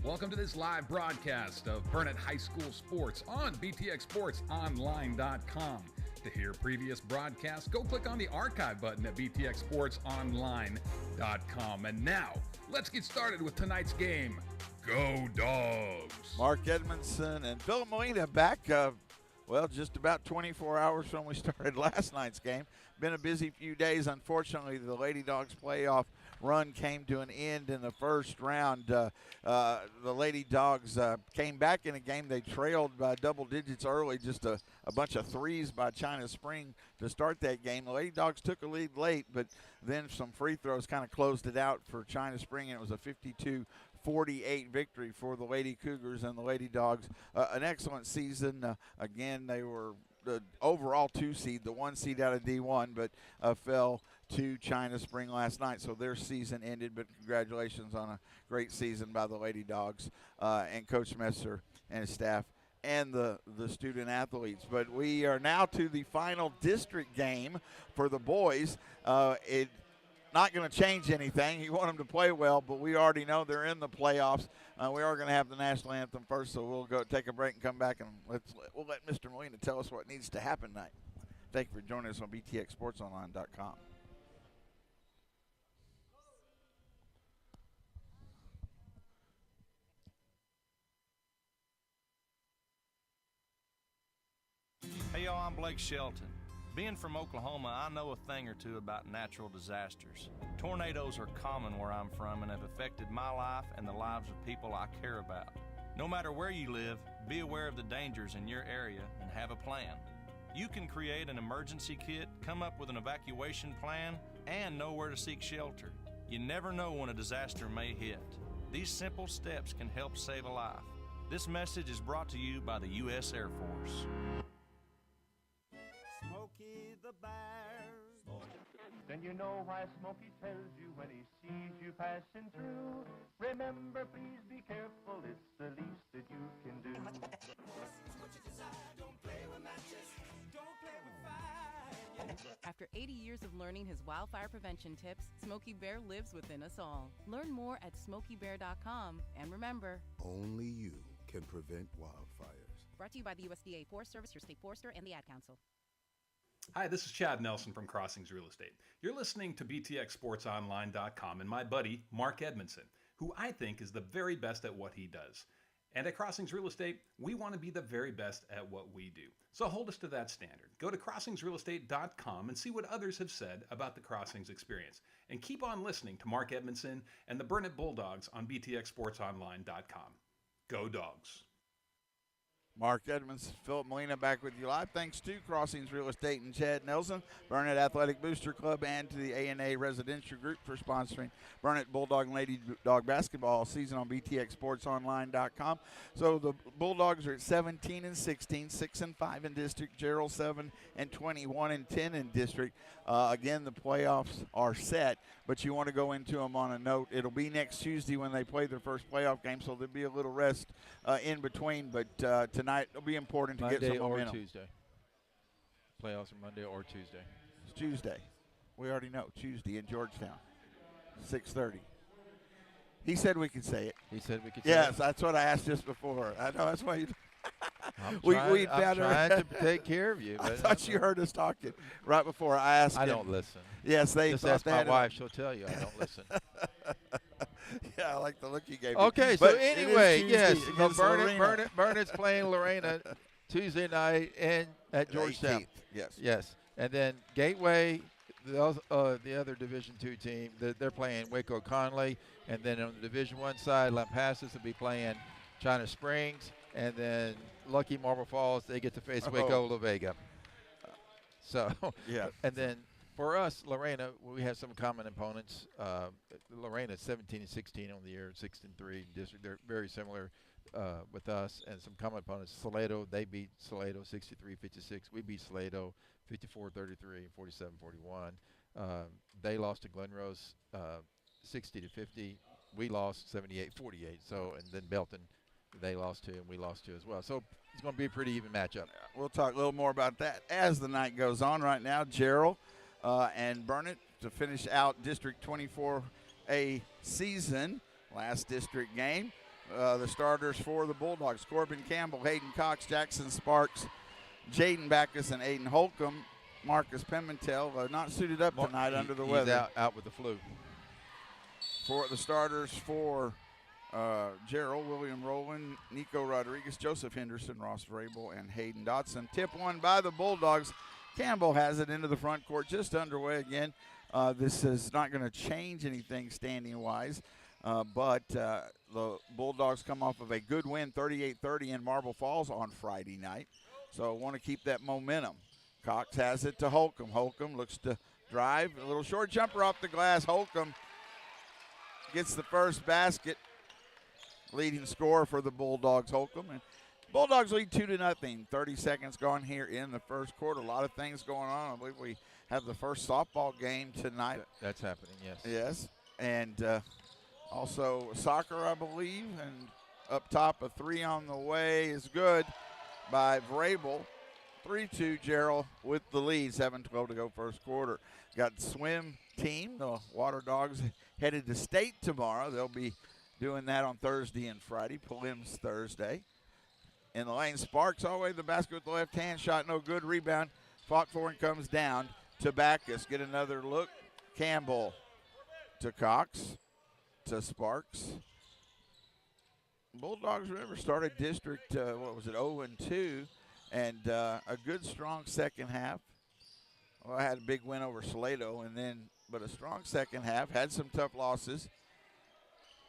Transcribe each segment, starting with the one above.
Welcome to this live broadcast of Burnett High School Sports on BTXSportsOnline.com. To hear previous broadcasts, go click on the archive button at BTXSportsOnline.com. And now, let's get started with tonight's game. Go Dogs! Mark Edmondson and Philip Molina back, just about 24 hours from we started last night's game. Been a busy few days. Unfortunately, the Lady Dogs playoff run came to an end in the first round. The Lady Dogs came back in a game they trailed by double digits early, just a bunch of threes by China Spring to start that game. The Lady Dogs took a lead late, but then some free throws kind of closed it out for China Spring, and it was a 52-48 victory for the Lady Cougars and the Lady Dogs. An excellent season. Again, they were the overall 2 seed, the 1 seed out of D1, but fell to China Spring last night, so their season ended. But congratulations on a great season by the Lady Dogs and Coach Messer and his staff and the student athletes. But we are now to the final district game for the boys. It not going to change anything. You want them to play well, but we already know they're in the playoffs. We are going to have the national anthem first, so we'll go take a break and come back, and we'll let Mr. Molina tell us what needs to happen tonight. Thank you for joining us on BTXSportsOnline.com. Hey y'all, I'm Blake Shelton. Being from Oklahoma, I know a thing or two about natural disasters. Tornadoes are common where I'm from and have affected my life and the lives of people I care about. No matter where you live, be aware of the dangers in your area and have a plan. You can create an emergency kit, come up with an evacuation plan, and know where to seek shelter. You never know when a disaster may hit. These simple steps can help save a life. This message is brought to you by the U.S. Air Force. Smokey the Bear. Then you know why Smokey tells you when he sees you passing through. Remember, please be careful, it's the least that you can do. After 80 years of learning his wildfire prevention tips, Smokey Bear lives within us all. Learn more at SmokeyBear.com. And remember, only you can prevent wildfires. Brought to you by the USDA Forest Service, your state forester, and the Ad Council. Hi, this is Chad Nelson from Crossings Real Estate. You're listening to BTXSportsOnline.com and my buddy, Mark Edmondson, who I think is the very best at what he does. And at Crossings Real Estate, we want to be the very best at what we do. So hold us to that standard. Go to CrossingsRealEstate.com and see what others have said about the Crossings experience. And keep on listening to Mark Edmondson and the Burnett Bulldogs on BTXSportsOnline.com. Go Dogs! Mark Edmonds, Philip Molina back with you live. Thanks to Crossings Real Estate and Chad Nelson, Burnett Athletic Booster Club, and to the A&A Residential Group for sponsoring Burnett Bulldog and Lady Dog basketball all season on BTXSportsOnline.com. So the Bulldogs are at 17-16, 6-5 in district. Gerald 7-20, 1-10 in district. Again, the playoffs are set, but you want to go into them on a note. It'll be next Tuesday when they play their first playoff game, so there'll be a little rest in between. But tonight it'll be important to get some momentum. Monday or Tuesday. Playoffs are Monday or Tuesday. It's Tuesday. We already know. Tuesday in Georgetown, 6:30. He said we could say it. He said we could say it? Yes, that's what I asked just before. I know that's why you. I'm trying to take care of you. I thought you heard us talking right before I asked I him. don't listen. Yes, they Just thought ask that. my wife. She'll tell you I don't listen. Yeah, I like the look you gave me. Okay, But so anyway, yes, Burnet's Burnett's playing Lorena Tuesday night at Georgetown. 18th, Yes, and then Gateway, the other Division II team, they're playing Waco Conley, and then on the Division I side, Lampasas will be playing China Springs, and then Lucky Marble Falls, they get to face Waco La Vega. So, yeah, and then for us, Lorena, we have some common opponents. Lorena is 17-16 on the year, 6-3 district. They're very similar with us, and some common opponents. Salado, they beat Salado 63-56. We beat Salado 54-33, 47-41. They lost to Glenrose 60-50. We lost 78-48. So, and then Belton, they lost to, and we lost to as well. So it's going to be a pretty even matchup. We'll talk a little more about that as the night goes on. Right now, Gerald and Burnett to finish out District 24A season. Last district game. The starters for the Bulldogs: Corbin Campbell, Hayden Cox, Jackson Sparks, Jaden Backus, and Aiden Holcomb. Marcus Pimentel not suited up tonight under the weather. He's out with the flu. For the starters for Gerald, William Rowland, Nico Rodriguez, Joseph Henderson, Ross Vrabel, and Hayden Dotson. Tip one by the Bulldogs. Campbell has it into the front court, just underway again. This is not going to change anything standing-wise, but the Bulldogs come off of a good win, 38-30 in Marble Falls on Friday night. So want to keep that momentum. Cox has it to Holcomb. Holcomb looks to drive. A little short jumper off the glass. Holcomb gets the first basket. Leading scorer for the Bulldogs, Holcomb. And Bulldogs lead 2-0. 30 seconds gone here in the first quarter. A lot of things going on. I believe we have the first softball game tonight. That's happening, yes. Yes. And also soccer, I believe. And up top, a three on the way is good by Vrabel. 3-2, Gerald with the lead. 7:12 to go first quarter. Got the swim team. The Water Dogs headed to state tomorrow. They'll be doing that on Thursday and Friday. Prelims Thursday. In the lane, Sparks all the way to the basket with the left hand. Shot no good. Rebound. Fought for and comes down to Backus. Get another look. Campbell to Cox. To Sparks. Bulldogs, remember, started district, 0-2. And a good, strong second half. Well, I had a big win over Salado, but a strong second half. Had some tough losses.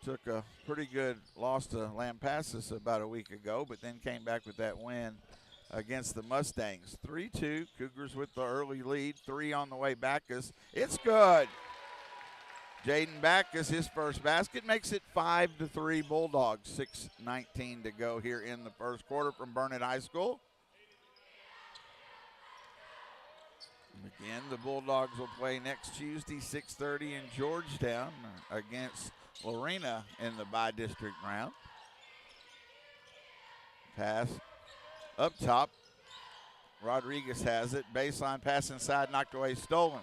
Took a pretty good loss to Lampasas about a week ago, but then came back with that win against the Mustangs. 3-2, Cougars with the early lead. 3 on the way, Backus. It's good. Jaden Backus, his first basket, makes it 5-3 Bulldogs. 6:19 to go here in the first quarter from Burnett High School. Again, the Bulldogs will play next Tuesday, 6:30 in Georgetown against Lorena in the by-district round. Pass up top. Rodriguez has it. Baseline pass inside, knocked away, stolen.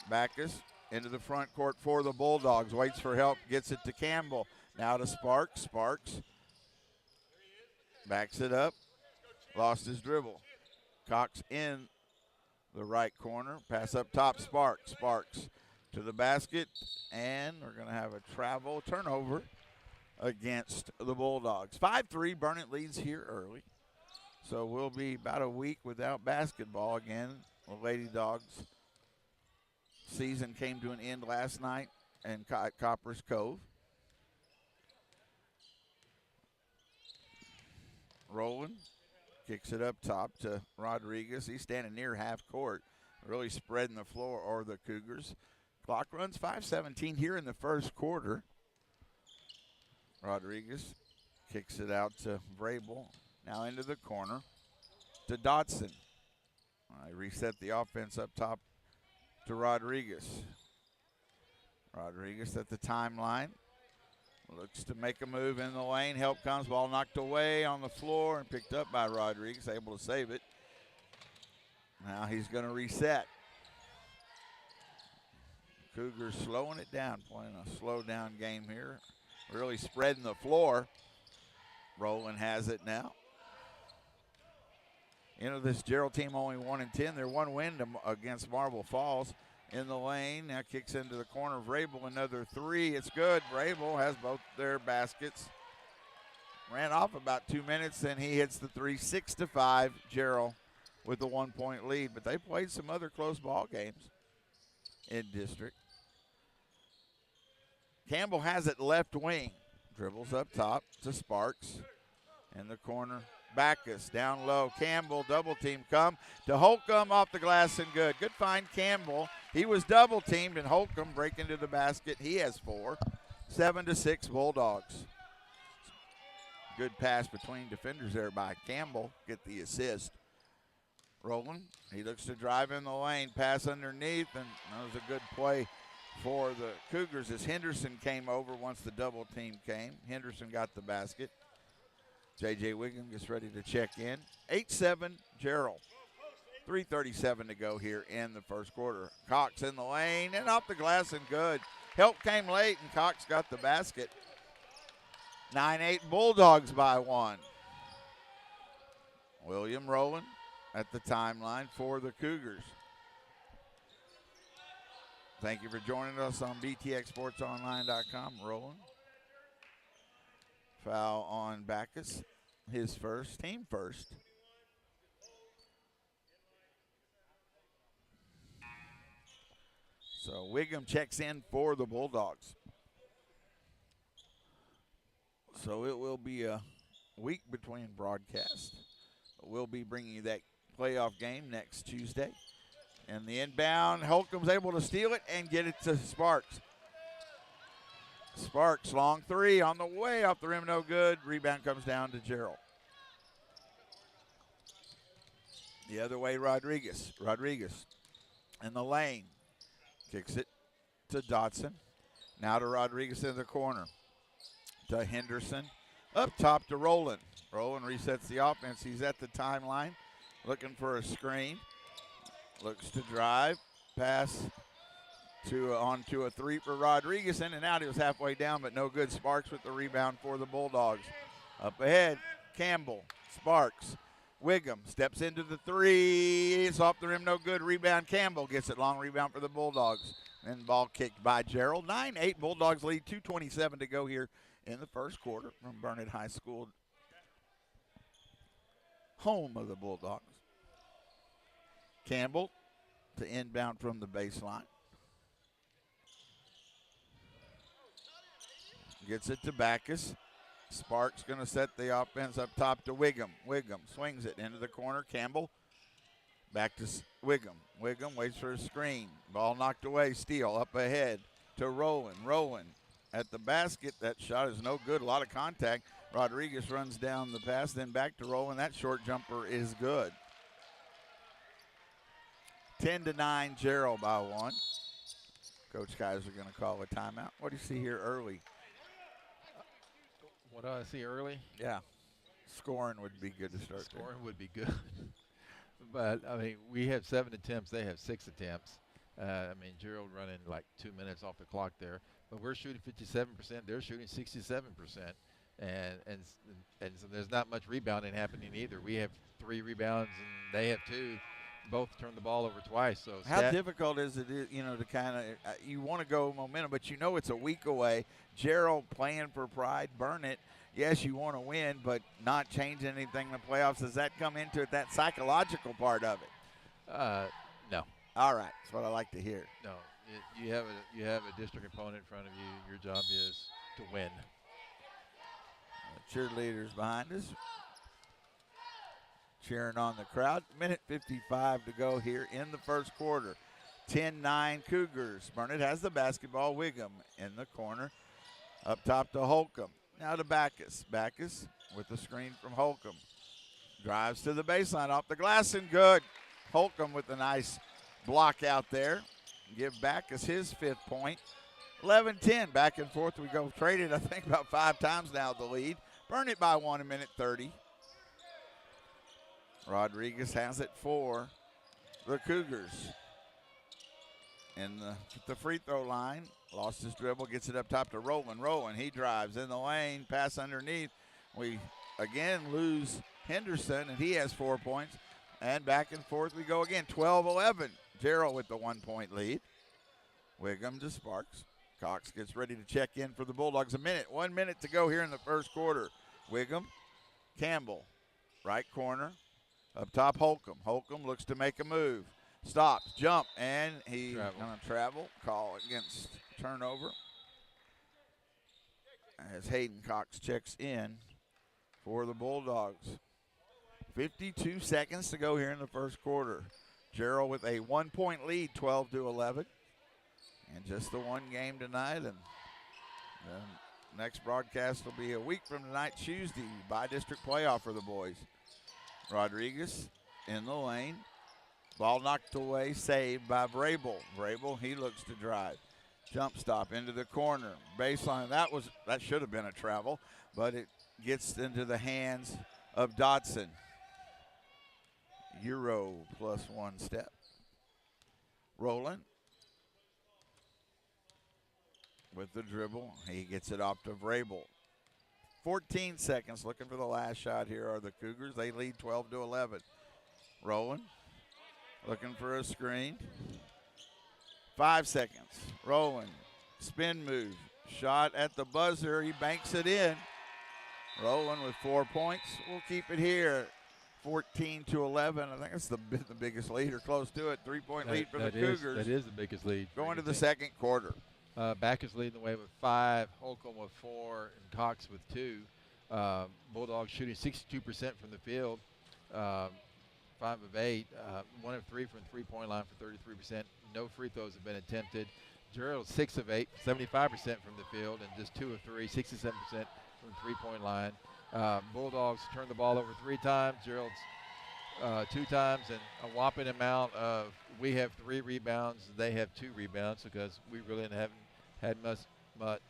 Backus into the front court for the Bulldogs. Waits for help, gets it to Campbell. Now to Sparks. Sparks backs it up. Lost his dribble. Cox in the right corner. Pass up top, Sparks. Sparks to the basket, and we're going to have a travel turnover against the Bulldogs. 5-3, Burnett leads here early. So we'll be about a week without basketball again. The Lady Dogs season came to an end last night in Copper's Cove. Rowland kicks it up top to Rodriguez. He's standing near half court, really spreading the floor, or the Cougars. Clock runs 5:17 here in the first quarter. Rodriguez kicks it out to Vrabel. Now into the corner to Dotson. I reset the offense up top to Rodriguez. Rodriguez at the timeline. Looks to make a move in the lane. Help comes. Ball knocked away on the floor and picked up by Rodriguez. Able to save it. Now he's going to reset. Cougars slowing it down. Playing a slow down game here. Really spreading the floor. Rowland has it now. This Gerald team only 1-10. They're one win against Marble Falls. In the lane, now kicks into the corner of Vrabel, another three. It's good. Vrabel has both their baskets. Ran off about 2 minutes, and he hits the three. 6-5, Gerald with the 1 point lead. But they played some other close ball games in district. Campbell has it left wing. Dribbles up top to Sparks. In the corner, Backus down low. Campbell double team come to Holcomb off the glass and good. Good find, Campbell. He was double teamed, and Holcomb break into the basket. He has 4. 7-6 Bulldogs. Good pass between defenders there by Campbell. Get the assist. Rowland, he looks to drive in the lane. Pass underneath, and that was a good play for the Cougars as Henderson came over once the double team came. Henderson got the basket. J.J. Wiggum gets ready to check in. 8-7, Gerald. 3:37 to go here in the first quarter. Cox in the lane and off the glass and good. Help came late, and Cox got the basket. 9-8 Bulldogs by 1. William Rowland at the timeline for the Cougars. Thank you for joining us on BTXSportsOnline.com. Rowland. Foul on Backus. His first, team first. So Wiggum checks in for the Bulldogs. So it will be a week between broadcasts. We'll be bringing you that playoff game next Tuesday. And the inbound, Holcomb's able to steal it and get it to Sparks. Sparks, long three on the way off the rim, no good. Rebound comes down to Gerald. The other way, Rodriguez. Rodriguez in the lane. Kicks it to Dotson. Now to Rodriguez in the corner. To Henderson. Up top to Rowland. Rowland resets the offense. He's at the timeline looking for a screen. Looks to drive. Pass to onto a three for Rodriguez. In and out. He was halfway down, but no good. Sparks with the rebound for the Bulldogs. Up ahead, Campbell. Sparks. Wiggum steps into the three. It's off the rim, no good. Rebound, Campbell gets it. Long rebound for the Bulldogs. And ball kicked by Gerald. 9-8 Bulldogs lead. 2:27 to go here in the first quarter from Burnett High School, home of the Bulldogs. Campbell to inbound from the baseline. Gets it to Backus. Sparks going to set the offense up top to Wiggum. Wiggum swings it into the corner. Campbell back to Wiggum. Wiggum waits for a screen. Ball knocked away. Steal up ahead to Rowland. Rowland at the basket. That shot is no good. A lot of contact. Rodriguez runs down the pass, then back to Rowland. That short jumper is good. 10-9 Gerald by 1. Coach Kaiser going to call a timeout. What do you see here early? What do I see early? Yeah. Scoring would be good to start. Scoring would be good. But, I mean, we have 7 attempts. They have 6 attempts. I mean, Gerald running like 2 minutes off the clock there. But we're shooting 57%. They're shooting 67%. And so there's not much rebounding happening either. We have 3 rebounds, and they have 2. Both turned the ball over twice. So how difficult is it, to kind of you want to go momentum, but it's a week away. Gerald playing for pride, Burnett. Yes, you want to win, but not change anything in the playoffs. Does that come into it, that psychological part of it? No. All right, that's what I like to hear. No, you have a district opponent in front of you. Your job is to win. Cheerleaders behind us, cheering on the crowd. Minute 55 to go here in the first quarter. 10-9 Cougars. Burnett has the basketball. Wiggum in the corner. Up top to Holcomb. Now to Backus. Backus with the screen from Holcomb. Drives to the baseline off the glass and good. Holcomb with a nice block out there. Give Backus his 5th point. 11-10. Back and forth we go. Traded, I think, about 5 times now the lead. Burnett by 1 in minute 30. Rodriguez has it for the Cougars. In the free throw line, lost his dribble, gets it up top to Rowland. Rowland, he drives in the lane, pass underneath. We again lose Henderson, and he has 4 points. And back and forth we go again, 12-11. Gerald with the 1-point lead. Wiggum to Sparks. Cox gets ready to check in for the Bulldogs. 1 minute to go here in the first quarter. Wiggum, Campbell, right corner. Up top, Holcomb. Holcomb looks to make a move. Stops, jump, and he's going to travel. Call against turnover. As Hayden Cox checks in for the Bulldogs. 52 seconds to go here in the first quarter. Gerald with a 1-point lead, 12-11. And just the one game tonight. And the next broadcast will be a week from tonight, Tuesday, by-district playoff for the boys. Rodriguez in the lane. Ball knocked away, saved by Vrabel. Vrabel, he looks to drive. Jump stop into the corner. Baseline, that should have been a travel, but it gets into the hands of Dotson. Euro plus 1 step. Rowland with the dribble. He gets it off to Vrabel. 14 seconds. Looking for the last shot here are the Cougars. They lead 12-11. Rolling. Looking for a screen. 5 seconds. Rolling. Spin move. Shot at the buzzer. He banks it in. Rolling with 4 points. We'll keep it here. 14-11. I think that's the biggest lead or close to it. 3-point lead for the Cougars. That is the biggest lead. Going to the second quarter. Backus leading the way with 5, Holcomb with 4, and Cox with 2. Bulldogs shooting 62% from the field, 5 of 8, 1 of 3 from the three-point line for 33%. No free throws have been attempted. Gerald 6 of 8, 75% from the field, and just 2 of 3, 67% from the three-point line. Bulldogs turned the ball over 3 times. Gerald's 2 times, and a whopping amount of, we have 3 rebounds, they have 2 rebounds because we really haven't had much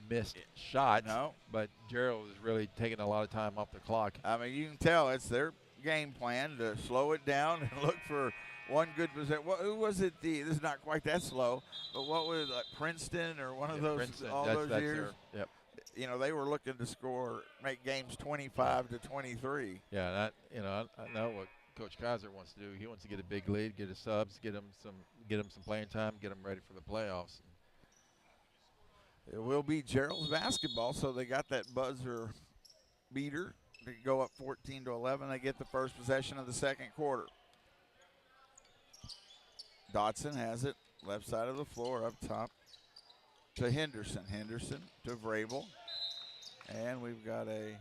missed shots. No. But Gerald is really taking a lot of time off the clock. I mean, you can tell it's their game plan to slow it down and look for one good possession. Who was it? This is not quite that slow, but what was it, Princeton or one of those Princeton, all that's those years? Yep. You know, they were looking to score, make games 25-23. Yeah, I know what Coach Kaiser wants to do. He wants to get a big lead, get his subs, get them some playing time, get them ready for the playoffs. It will be Gerald's basketball, so they got that buzzer beater to go up 14-11. They get the first possession of the second quarter. Dotson has it, left side of the floor, up top to Henderson. Henderson to Vrabel. And we've got I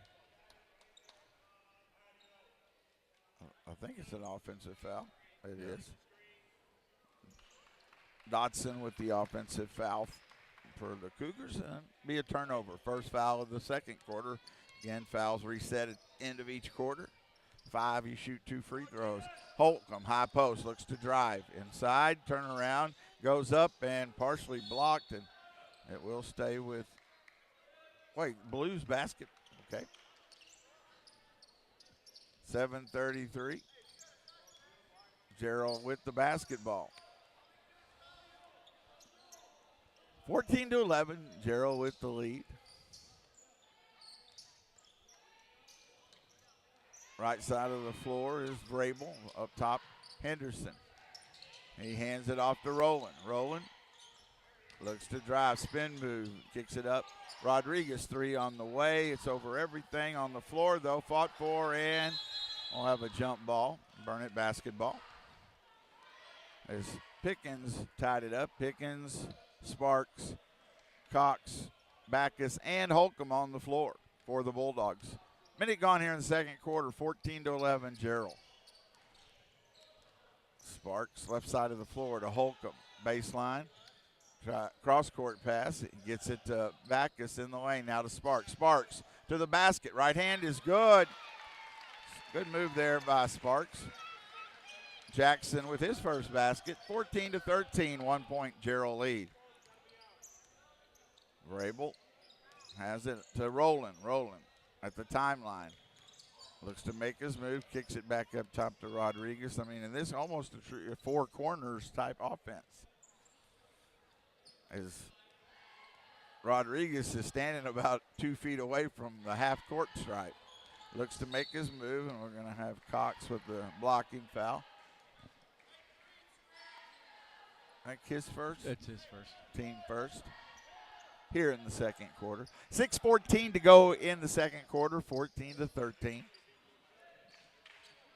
think it's an offensive foul. It is. Dotson with the offensive foul for the Cougars, and be a turnover. First foul of the second quarter. Again, fouls reset at the end of each quarter. 5, you shoot 2 free throws. Holcomb, high post, looks to drive. Inside, turn around, goes up and partially blocked, and it will stay with, Blues basket. Okay. 7:33. Gerald with the basketball. 14-11, Gerald with the lead. Right side of the floor is Vrabel. Up top, Henderson. He hands it off to Rowland. Rowland looks to drive, spin move, kicks it up. Rodriguez 3 on the way. It's over everything on the floor, though. Fought for, and we'll have a jump ball. Burnett basketball. As Pickens tied it up. Pickens, Sparks, Cox, Backus, and Holcomb on the floor for the Bulldogs. Minute gone here in the second quarter, 14-11, Gerald. Sparks, left side of the floor to Holcomb. Baseline, cross-court pass. He gets it to Backus in the lane, now to Sparks. Sparks to the basket. Right hand is good. Good move there by Sparks. Jackson with his first basket, 14-13, 1-point Gerald lead. Vrabel has it to Rowland. Rowland at the timeline. Looks to make his move, kicks it back up top to Rodriguez. I mean, in this almost a 4 corners type offense. As Rodriguez is standing about 2 feet away from the half court stripe. Looks to make his move, and we're going to have Cox with the blocking foul. I think his first? It's his first. Team first. Here in the second quarter. 6:14 to go in the second quarter, 14-13.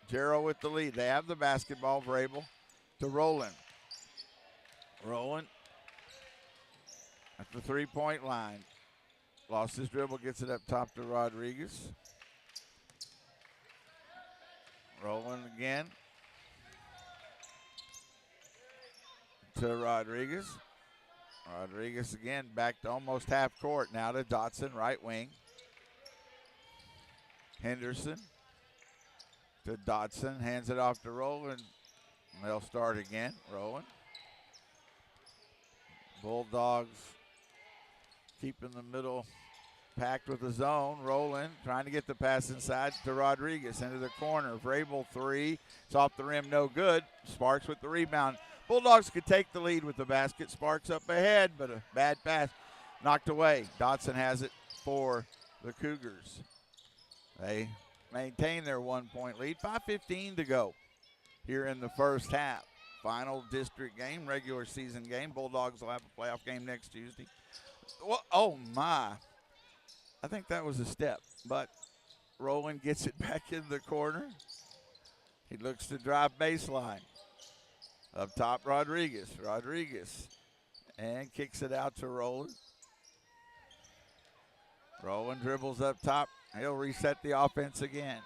Gerald with the lead. They have the basketball. Vrabel to Rowland. Rowland at the 3-point line. Lost his dribble, gets it up top to Rodriguez. Rowland again to Rodriguez. Rodriguez again back to almost half court. Now to Dotson, right wing. Henderson to Dotson, hands it off to Rowland. They'll start again. Rowland. Bulldogs keeping the middle packed with the zone. Rowland trying to get the pass inside to Rodriguez into the corner. Vrabel 3. It's off the rim, no good. Sparks with the rebound. Bulldogs could take the lead with the basket. Sparks up ahead, but a bad pass knocked away. Dotson has it for the Cougars. They maintain their 1-point lead. 5:15 to go here in the first half. Final district game, regular season game. Bulldogs will have a playoff game next Tuesday. Well, oh, my. I think that was a step, but Rowland gets it back in the corner. He looks to drive baseline. Up top, Rodriguez. And kicks it out to Rowland. Rowland dribbles up top. He'll reset the offense again.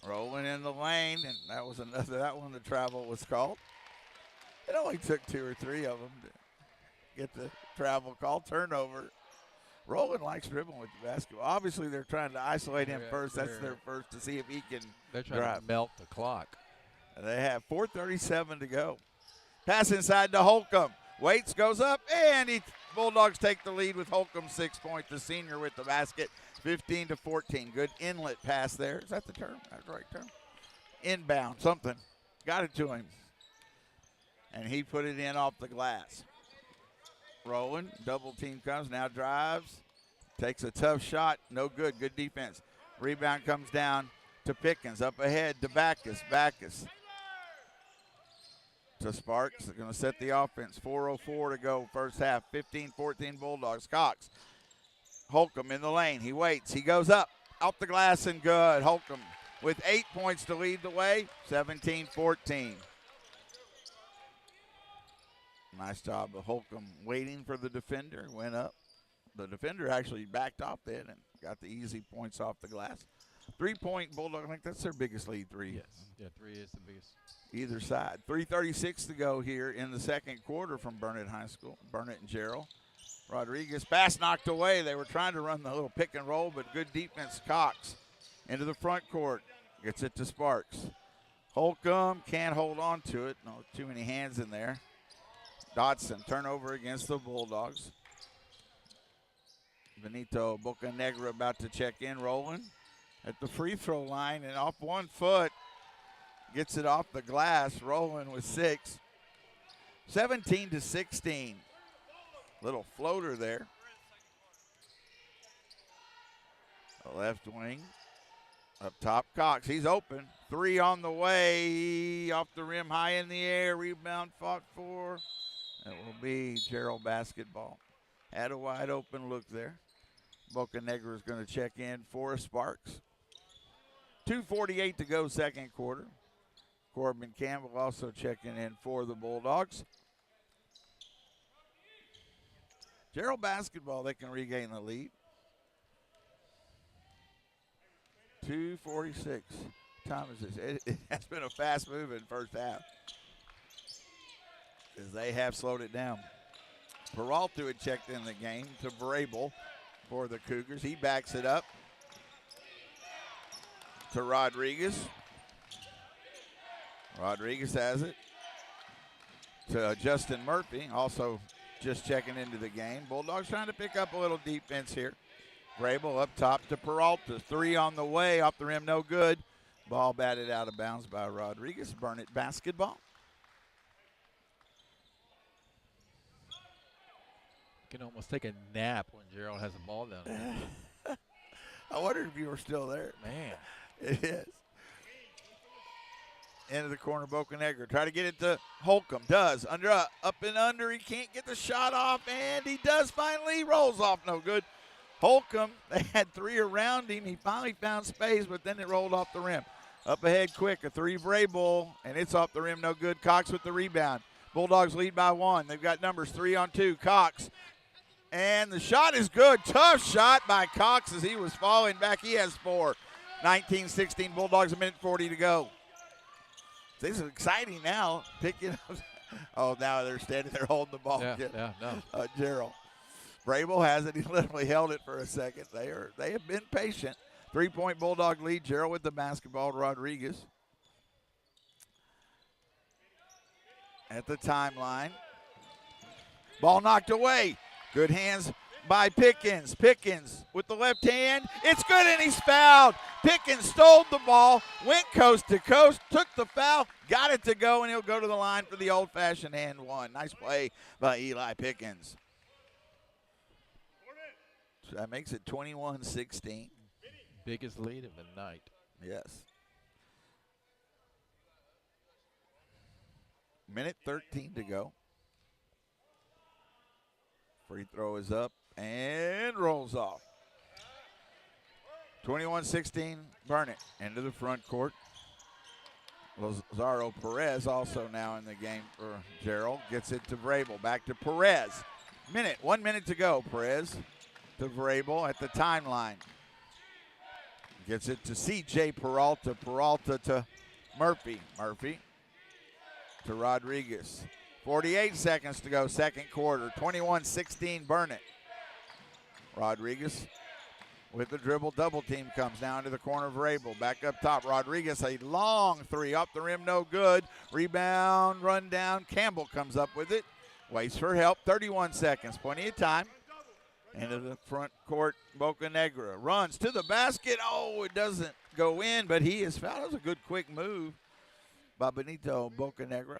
Rowland in the lane, and that was another. That one, the travel was called. It only took 2 or 3 of them to get the travel call. Turnover. Rowland likes dribbling with the basketball. Obviously, they're trying to isolate him first. That's their first to see if he can They're trying drive. to melt the clock. They have 4:37 to go. Pass inside to Holcomb. Waits, goes up, and Bulldogs take the lead with Holcomb 6 points. The senior with the basket, 15-14. Good inlet pass there. Is that the term? That's the right term. Inbound, something. Got it to him. And he put it in off the glass. Rowland, double team comes, now drives. Takes a tough shot, no good. Good defense. Rebound comes down to Pickens. Up ahead to Backus. To Sparks. They're going to set the offense. 4:04 to go first half. 15-14 Bulldogs. Cox. Holcomb in the lane. He waits. He goes up. Off the glass and good. Holcomb with 8 points to lead the way. 17-14. Nice job of Holcomb waiting for the defender. Went up. The defender actually backed off then and got the easy points off the glass. 3-point Bulldog. I think that's their biggest lead. 3. Yes. Yeah, 3 is the biggest. Either side. 3:36 to go here in the second quarter from Burnett High School. Burnett and Gerald. Rodriguez, pass knocked away. They were trying to run the little pick and roll, but good defense. Cox into the front court. Gets it to Sparks. Holcomb can't hold on to it. No, too many hands in there. Dodson, turnover against the Bulldogs. Benito Bocanegra about to check in. Rowland at the free throw line and off 1 foot. Gets it off the glass. Rowland with 6. 17-16. Little floater there. The left wing. Up top, Cox. He's open. 3 on the way. Off the rim, high in the air. Rebound fought for. It will be Gerald basketball. Had a wide open look there. Bocanegra is going to check in for Sparks. 2:48 to go second quarter. Corbin Campbell also checking in for the Bulldogs. Gerald basketball, they can regain the lead. 2:46. Time is this? It has been a fast moving first half, as they have slowed it down. Peralta had checked in the game to Vrabel for the Cougars. He backs it up to Rodriguez. Rodriguez has it to Justin Murphy, also just checking into the game. Bulldogs trying to pick up a little defense here. Vrabel up top to Peralta. 3 on the way, off the rim, no good. Ball batted out of bounds by Rodriguez. Burnett basketball. Can almost take a nap when Gerald has the ball down there. I wondered if you were still there. Man. It is. Into the corner, Bocanegra. Try to get it to Holcomb. Does. Up and under. He can't get the shot off, and he does finally. Rolls off, no good. Holcomb, they had 3 around him. He finally found space, but then it rolled off the rim. Up ahead quick, a 3 Vrabel, and it's off the rim, no good. Cox with the rebound. Bulldogs lead by 1. They've got numbers 3 on 2. Cox. And the shot is good. Tough shot by Cox as he was falling back. He has 4. 19-16 Bulldogs, 1:40 to go. This is exciting now. Picking up. Oh, now they're standing there holding the ball. No. Gerald. Vrabel has it. He literally held it for a second. They have been patient. 3-point Bulldog lead. Gerald with the basketball. Rodriguez at the timeline. Ball knocked away. Good hands by Pickens. Pickens with the left hand. It's good, and he's fouled. Pickens stole the ball, went coast to coast, took the foul, got it to go, and he'll go to the line for the old-fashioned and one. Nice play by Eli Pickens. That makes it 21-16. Biggest lead of the night. Yes. Minute 13 to go. Free throw is up and rolls off. 21-16, Burnett into the front court. Lazaro Perez also now in the game for Gerald. Gets it to Vrabel. Back to Perez. 1 minute to go. Perez to Vrabel at the timeline. Gets it to C.J. Peralta. Peralta to Murphy. Murphy to Rodriguez. 48 seconds to go, second quarter. 21-16, Burnett. Rodriguez with the dribble. Double team comes now into the corner of Vrabel. Back up top. Rodriguez, a long three. Off the rim, no good. Rebound, run down. Campbell comes up with it. Waits for help. 31 seconds. Plenty of time. Into the front court, Bocanegra runs to the basket. Oh, it doesn't go in, but he is fouled. That was a good quick move by Benito Bocanegra.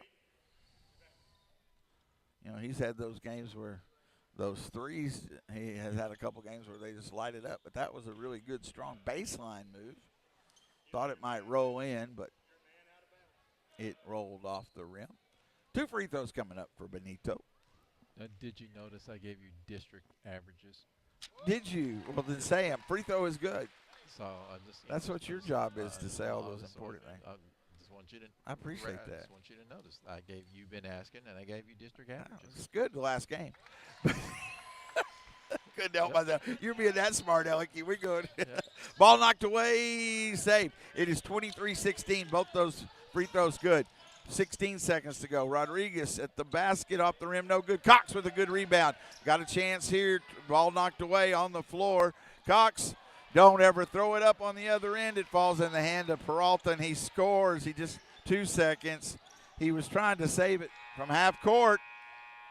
You know, he's had those games where those threes, he has had a couple games where they just light it up, but that was a really good, strong baseline move. Thought it might roll in, but it rolled off the rim. 2 free throws coming up for Benito. Did you notice I gave you district averages? Did you? Well, then say them. Free throw is good. So I just That's what your job is, to say all those important things. I just want you to. I appreciate I that. just want you to notice. You've been asking, and I gave you district averages. It's good the last game. Couldn't help myself. You're being that smart, Alecky. We're good. Ball knocked away, safe. It is 23-16. Both those free throws good. 16 seconds to go. Rodriguez at the basket, off the rim, no good. Cox with a good rebound. Got a chance here. Ball knocked away on the floor. Cox, don't ever throw it up on the other end. It falls in the hand of Peralta, and he scores. He just 2 seconds. He was trying to save it from half court.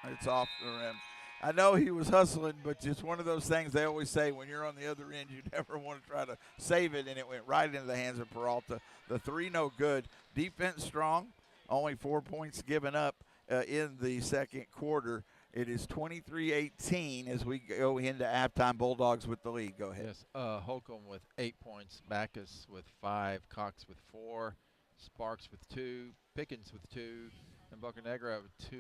It's off the rim. I know he was hustling, but it's one of those things they always say when you're on the other end, you never want to try to save it, and it went right into the hands of Peralta. The three, no good. Defense strong. Only 4 points given up in the second quarter. It is 23-18 as we go into halftime. Bulldogs with the lead. Go ahead. Yes, Holcomb with 8 points, Backus with 5, Cox with 4, Sparks with 2, Pickens with 2, and Bocanegra with 2.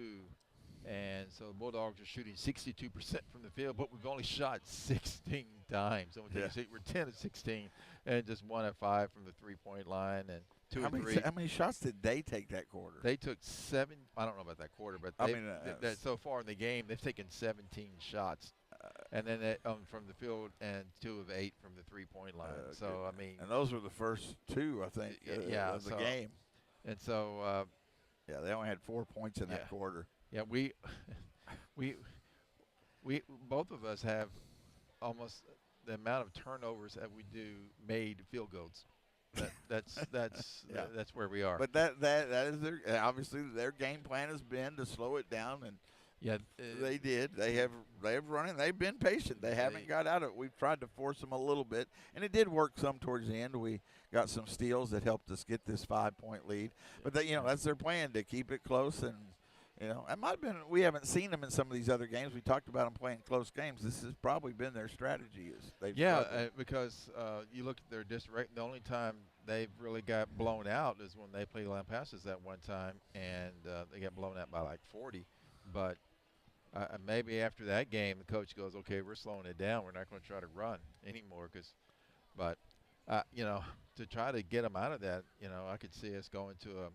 And so the Bulldogs are shooting 62% from the field, but we've only shot 16 times. So we're 10 of 16, and just 1 of 5 from the three-point line, and 2 of 3. How many shots did they take that quarter? They took 7. I don't know about that quarter, but so far in the game, they've taken 17 shots. And then from the field, and 2 of 8 from the three-point line. So, I mean. And those were the first 2, I think, of the game. And so. They only had 4 points in that quarter. Yeah, we both of us have almost the amount of turnovers that we do made field goals. That's where we are. But that is obviously their game plan has been to slow it down, and they did. They have running. They've been patient. They haven't got out of it. We've tried to force them a little bit, and it did work some towards the end. We got some steals that helped us get this 5-point lead. But that's their plan, to keep it close. And it might have been, we haven't seen them in some of these other games. We talked about them playing close games. This has probably been their strategy. Because you look at their district. The only time they've really got blown out is when they played Lampasas that one time, and they got blown out by like 40. But maybe after that game, the coach goes, "Okay, we're slowing it down. We're not going to try to run anymore." But to try to get them out of that, I could see us going to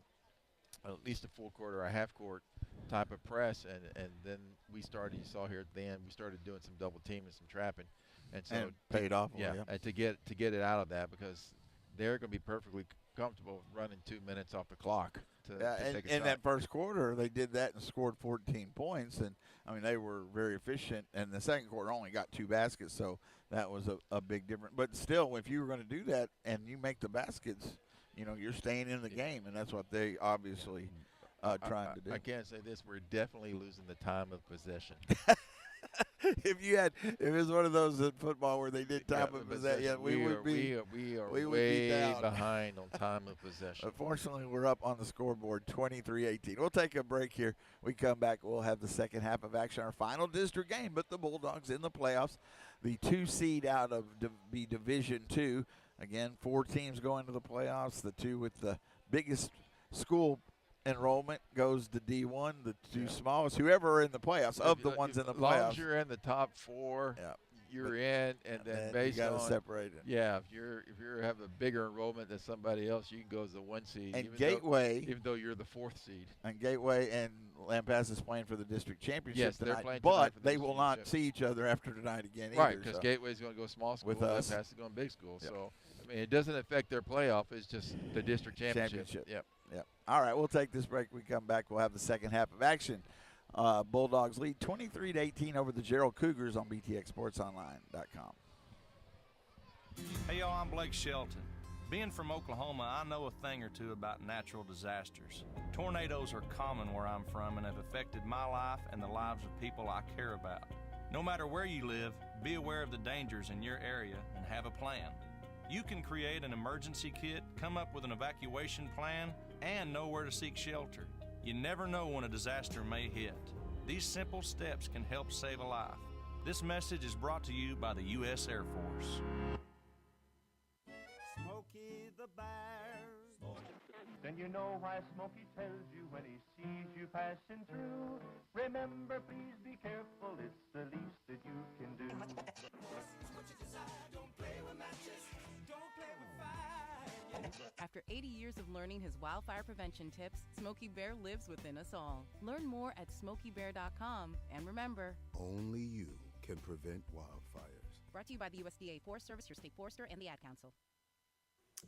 at least a full court or a half court type of press, and then we started. You saw here at the end, we started doing some double teaming, some trapping, and so paid off. And to get it out of that, because they're going to be perfectly comfortable running 2 minutes off the clock. In that first quarter, they did that and scored 14 points, and they were very efficient. And the second quarter only got 2 baskets, so that was a big difference. But still, if you were going to do that and you make the baskets, you're staying in the game, and that's what they obviously trying to do. I can't say this: we're definitely losing the time of possession. if it was one of those in football where they did time of possession, we would be way down. behind on time of possession. Unfortunately, we're up on the scoreboard 23-18. We'll take a break here. We come back, we'll have the second half of action, our final district game, but the Bulldogs in the playoffs, the 2 seed out of Division II. Again, 4 teams going to the playoffs. The 2 with the biggest school enrollment goes to D1. The 2 smallest, whoever are in the playoffs, of the ones in the playoffs. As long as you're in the top 4, you're in, and then based you gotta on separate it. Yeah, if you have a bigger enrollment than somebody else, you can go as the 1 seed. And even though you're the 4th seed. And Gateway and Lampass is playing for the district championship yes, tonight, they're playing but tonight for the they will not see each other after tonight again either. Right, because Gateway's going to go small school, with us. Lampass is going big school. Yep. So, I mean, it doesn't affect their playoff. It's just the district championship. Yep. All right, we'll take this break. When we come back, we'll have the second half of action. Bulldogs lead 23-18 over the Gerald Cougars on BTXSportsOnline.com. Hey, y'all, I'm Blake Shelton. Being from Oklahoma, I know a thing or two about natural disasters. Tornadoes are common where I'm from and have affected my life and the lives of people I care about. No matter where you live, be aware of the dangers in your area and have a plan. You can create an emergency kit, come up with an evacuation plan, and know where to seek shelter. You never know when a disaster may hit. These simple steps can help save a life. This message is brought to you by the U.S. Air Force. Smokey the Bear. Then you know why Smokey tells you when he sees you passing through. Remember, please be careful, it's the least that you can do. Don't play with matches, don't play with fire. After 80 years of learning his wildfire prevention tips, Smokey Bear lives within us all. Learn more at SmokeyBear.com, and remember, only you can prevent wildfires. Brought to you by the USDA Forest Service, your state forester, and the Ad Council.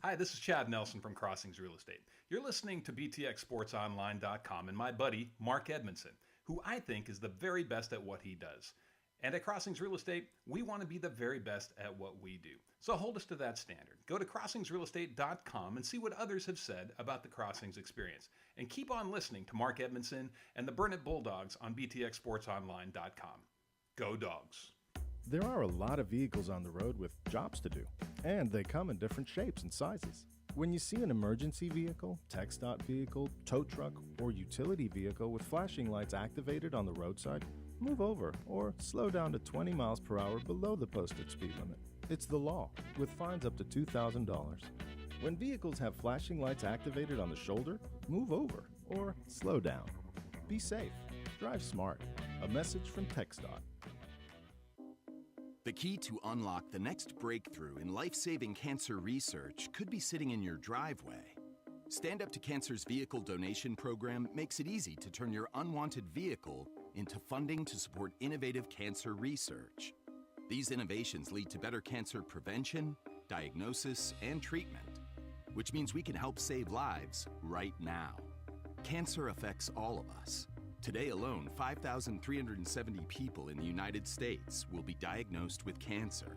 Hi, this is Chad Nelson from Crossings Real Estate. You're listening to BTXSportsOnline.com and my buddy, Mark Edmondson, who I think is the very best at what he does. And at Crossings Real Estate, we want to be the very best at what we do. So hold us to that standard. Go to CrossingsRealEstate.com and see what others have said about the Crossings experience. And keep on listening to Mark Edmondson and the Burnett Bulldogs on BTXSportsOnline.com. Go Dogs! There are a lot of vehicles on the road with jobs to do, and they come in different shapes and sizes. When you see an emergency vehicle, TxDOT vehicle, tow truck, or utility vehicle with flashing lights activated on the roadside, move over or slow down to 20 miles per hour below the posted speed limit. It's the law, with fines up to $2,000. When vehicles have flashing lights activated on the shoulder, move over or slow down. Be safe. Drive smart. A message from TxDOT. The key to unlock the next breakthrough in life-saving cancer research could be sitting in your driveway. Stand Up to Cancer's vehicle donation program makes it easy to turn your unwanted vehicle into funding to support innovative cancer research. These innovations lead to better cancer prevention, diagnosis, and treatment, which means we can help save lives right now. Cancer affects all of us. Today alone, 5,370 people in the United States will be diagnosed with cancer.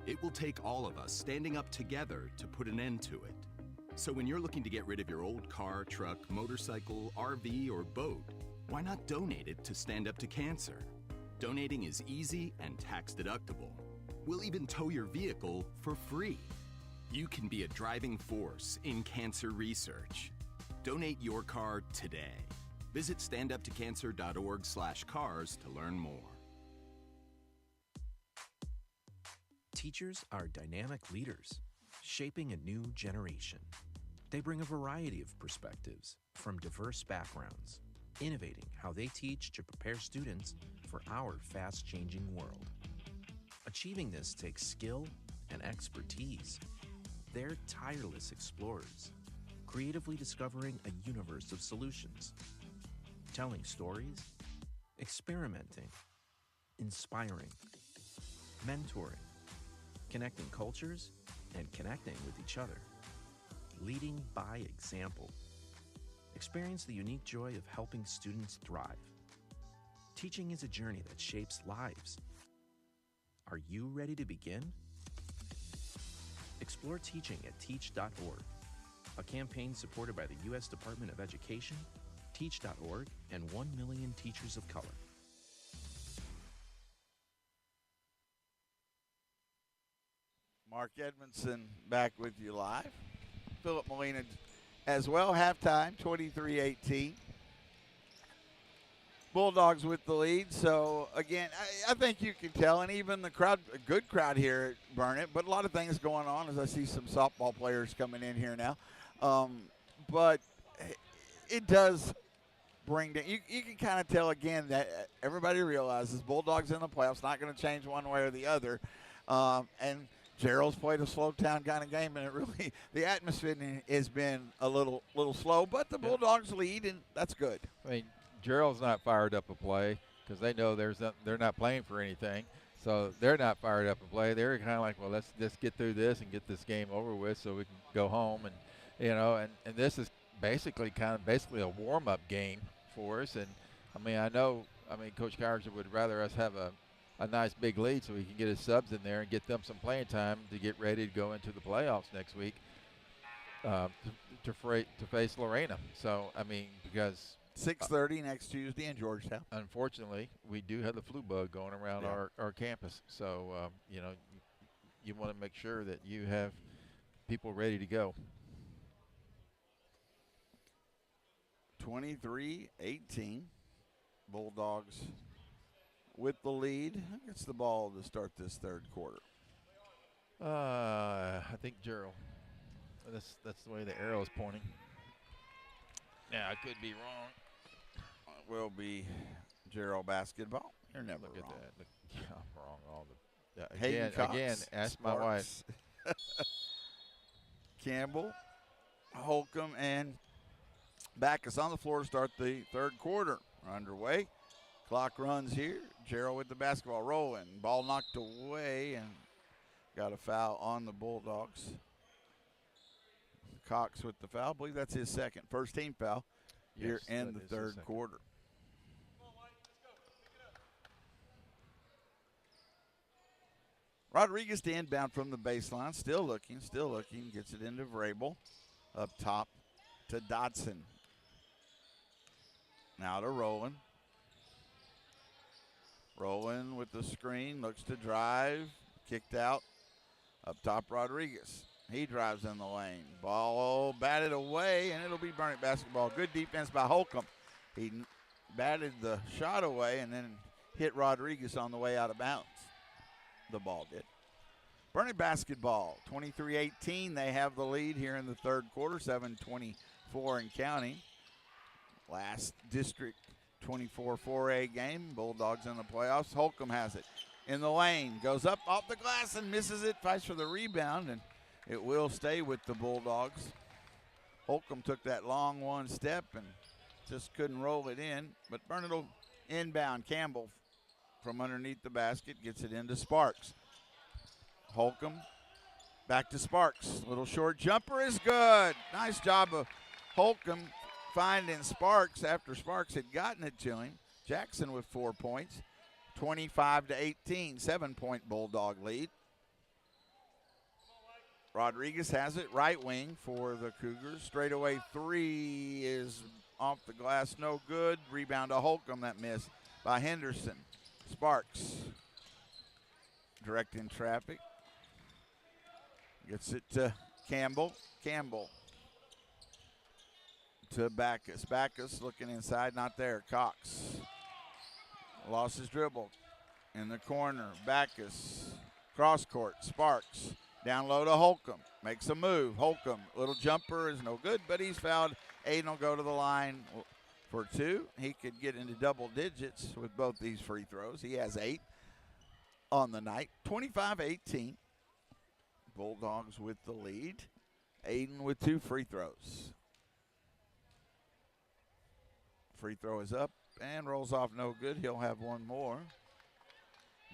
It will take all of us standing up together to put an end to it. So when you're looking to get rid of your old car, truck, motorcycle, RV, or boat, why not donate it to Stand Up to Cancer? Donating is easy and tax deductible. We'll even tow your vehicle for free. You can be a driving force in cancer research. Donate your car today. Visit standuptocancer.org/cars to learn more. Teachers are dynamic leaders, shaping a new generation. They bring a variety of perspectives from diverse backgrounds, innovating how they teach to prepare students for our fast-changing world. Achieving this takes skill and expertise. They're tireless explorers, creatively discovering a universe of solutions. Telling stories, experimenting, inspiring, mentoring, connecting cultures, and connecting with each other. Leading by example. Experience the unique joy of helping students thrive. Teaching is a journey that shapes lives. Are you ready to begin? Explore teaching at teach.org, a campaign supported by the U.S. Department of Education, Teach.org, and 1 million teachers of color. Mark Edmondson back with you live. Philip Molina as well. Halftime, 23-18. Bulldogs with the lead. So, again, I think you can tell, and even the crowd, a good crowd here at Burnett, but a lot of things going on as I see some softball players coming in here now. But it does bring down. You can kind of tell, again, that everybody realizes Bulldogs in the playoffs, not going to change one way or the other. And Gerald's played a slow town kind of game, and it really, the atmosphere has been a little slow, but the Bulldogs lead, and that's good. I mean, Gerald's not fired up a play because they know they're not playing for anything. So they're not fired up a play. They're kind of like, well, let's just get through this and get this game over with so we can go home. And, you know, and this is basically a warm-up game for us. And, I mean, Coach Kaiser would rather us have a nice big lead so we can get his subs in there and get them some playing time to get ready to go into the playoffs next week to face Lorena. So, I mean, because 6:30 next Tuesday in Georgetown. Unfortunately, we do have the flu bug going around our campus. So, you know, you want to make sure that you have people ready to go. 23-18. Bulldogs with the lead. Who gets the ball to start this third quarter? I think Gerald. That's the way the arrow is pointing. Yeah, I could be wrong. It will be Gerald basketball. You're never Look wrong. at that. I'm wrong all the Hayden Cox, again, ask my wife. Campbell, Holcomb, and Backus on the floor to start the third quarter. We're underway. Clock runs here. Gerald with the basketball rolling. Ball knocked away and got a foul on the Bulldogs. Cox with the foul. I believe that's his second. First team foul here in the third quarter. Rodriguez to inbound from the baseline. Still looking. Gets it into Vrabel. Up top to Dodson. Now to Rowland. Rowland with the screen. Looks to drive. Kicked out. Up top Rodriguez. He drives in the lane. Ball batted away, and it'll be Burnett basketball. Good defense by Holcomb. He batted the shot away and then hit Rodriguez on the way out of bounds. The ball did. Burnett basketball, 23-18. They have the lead here in the third quarter, 7:24 and counting. Last district 24 4A game. Bulldogs in the playoffs. Holcomb has it in the lane. Goes up off the glass and misses it. Fights for the rebound, and it will stay with the Bulldogs. Holcomb took that long one step and just couldn't roll it in. But Burnett will inbound. Campbell from underneath the basket gets it into Sparks. Holcomb back to Sparks. Little short jumper is good. Nice job of Holcomb finding Sparks after Sparks had gotten it to him. Jackson with 4 points. 25-18, 7-point Bulldog lead. Rodriguez has it, right wing for the Cougars. Straightaway three is off the glass, no good. Rebound to Holcomb, that miss by Henderson. Sparks directing traffic. Gets it to Campbell. Campbell to Backus. Backus looking inside, not there. Cox lost his dribble in the corner. Backus, cross court. Sparks down low to Holcomb. Makes a move. Holcomb, little jumper is no good, but he's fouled. Aiden will go to the line for two. He could get into double digits with both these free throws. He has 8 on the night. 25-18. Bulldogs with the lead. Aiden with 2 free throws. Free throw is up and rolls off no good. He'll have one more.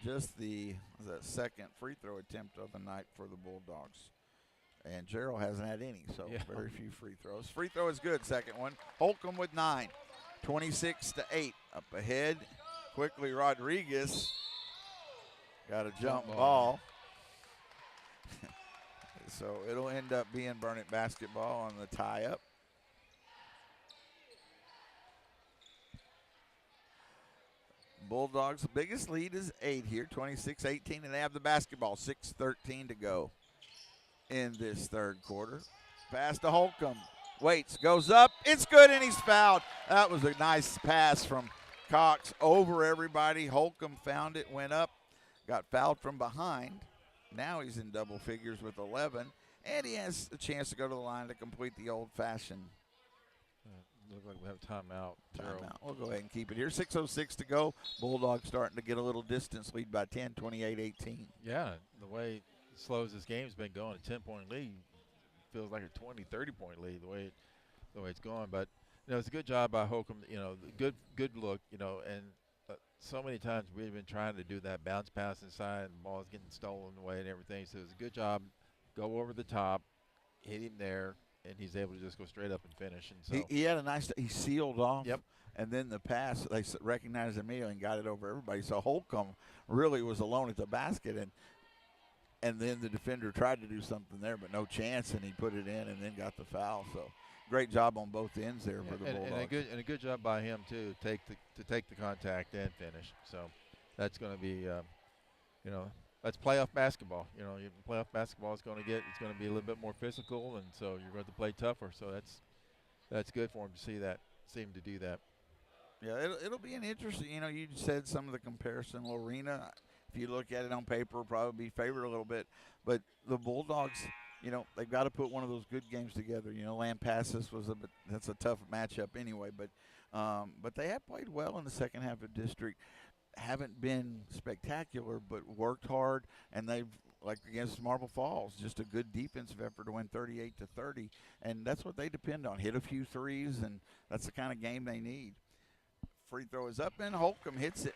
Just the second free throw attempt of the night for the Bulldogs. And Gerald hasn't had any, so very few free throws. Free throw is good, second one. Holcomb with 9, 26-8. Up ahead, quickly Rodriguez. Got a jump ball. So it'll end up being Burnett basketball on the tie-up. Bulldogs' biggest lead is 8 here, 26-18, and they have the basketball, 6:13 to go. in this third quarter. Pass to Holcomb. Waits, goes up. It's good, and he's fouled. That was a nice pass from Cox over everybody. Holcomb found it, went up, got fouled from behind. Now he's in double figures with 11, and he has a chance to go to the line to complete the old-fashioned Look like we have timeout. timeout. We'll go ahead and keep it here. 6:06 to go. Bulldogs starting to get a little distance, lead by 10, 28-18. Yeah, the way slow as this game's been going, a 10-point lead feels like a 20, 30-point lead the way it's going. But it's a good job by Holcomb. Good look. And so many times we've been trying to do that bounce pass inside, and the ball's getting stolen away and everything. So it was a good job. Go over the top, hit him there, and he's able to just go straight up and finish. And so he had a nice – he sealed off. Yep. And then the pass, they recognized him immediately and got it over everybody. So Holcomb really was alone at the basket, and then the defender tried to do something there, but no chance, and he put it in and then got the foul. So great job on both ends there for the Bulldogs. And a good job by him too, to take the contact and finish. So that's going to be, that's playoff basketball. Playoff basketball is going to be a little bit more physical, and so you're going to play tougher. So that's good for him to see him to do that. Yeah, it'll be an interesting. You said some of the comparison. Lorena, if you look at it on paper, will probably be favored a little bit, but the Bulldogs, they've got to put one of those good games together. Lampasas that's a tough matchup anyway, but they have played well in the second half of district. Haven't been spectacular, but worked hard, and they've, like against Marble Falls, just a good defensive effort to win 38-30, and that's what they depend on. Hit a few threes, and that's the kind of game they need. Free throw is up, and Holcomb hits it.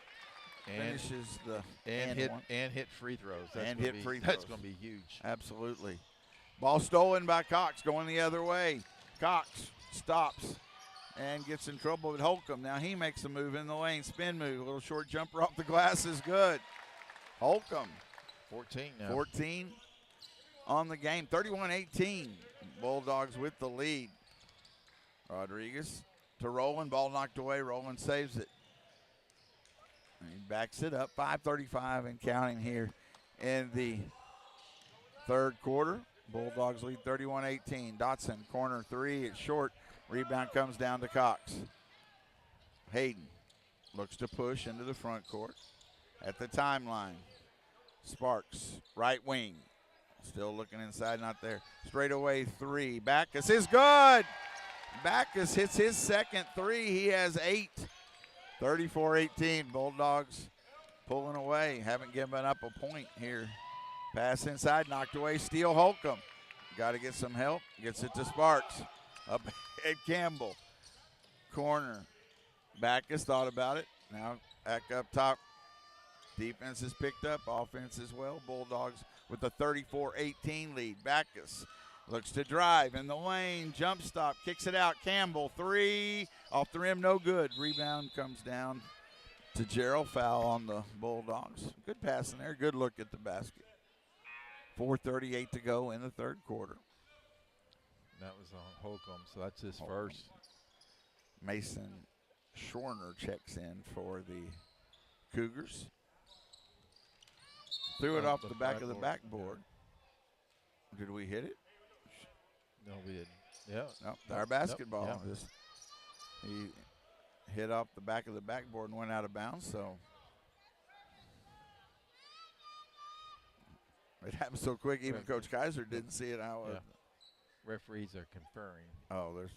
Finishes hit free throws. That's going to be huge. Absolutely. Ball stolen by Cox, going the other way. Cox stops and gets in trouble with Holcomb. Now he makes a move in the lane, spin move. A little short jumper off the glass is good. Holcomb. 14 now. 14 on the game. 31-18. Bulldogs with the lead. Rodriguez to Rowland. Ball knocked away. Rowland saves it. He backs it up. 5:35 and counting here in the third quarter. Bulldogs lead 31-18. Dotson, corner three. It's short. Rebound comes down to Cox. Hayden looks to push into the front court. At the timeline, Sparks, right wing. Still looking inside, not there. Straightaway three. Backus is good. Backus hits his second three. He has 8. 34-18. Bulldogs pulling away. Haven't given up a point here. Pass inside, knocked away. Steele Holcomb. Got to get some help. Gets it to Sparks. Up at Campbell. Corner. Backus thought about it. Now back up top. Defense is picked up. Offense as well. Bulldogs with a 34-18 lead. Backus looks to drive in the lane. Jump stop. Kicks it out. Campbell. Three. Off the rim. No good. Rebound comes down to Gerald. Foul on the Bulldogs. Good pass in there. Good look at the basket. 4:38 to go in the third quarter. That was on Holcomb, so that's his first. Mason Schorner checks in for the Cougars. Threw it off the back of the backboard. Did we hit it? No, we didn't. Yeah. No, our basketball. Nope. Yeah. He hit off the back of the backboard and went out of bounds, so. It happened so quick, even Coach Kaiser didn't see it. Yeah. Referees are conferring. Oh, there's.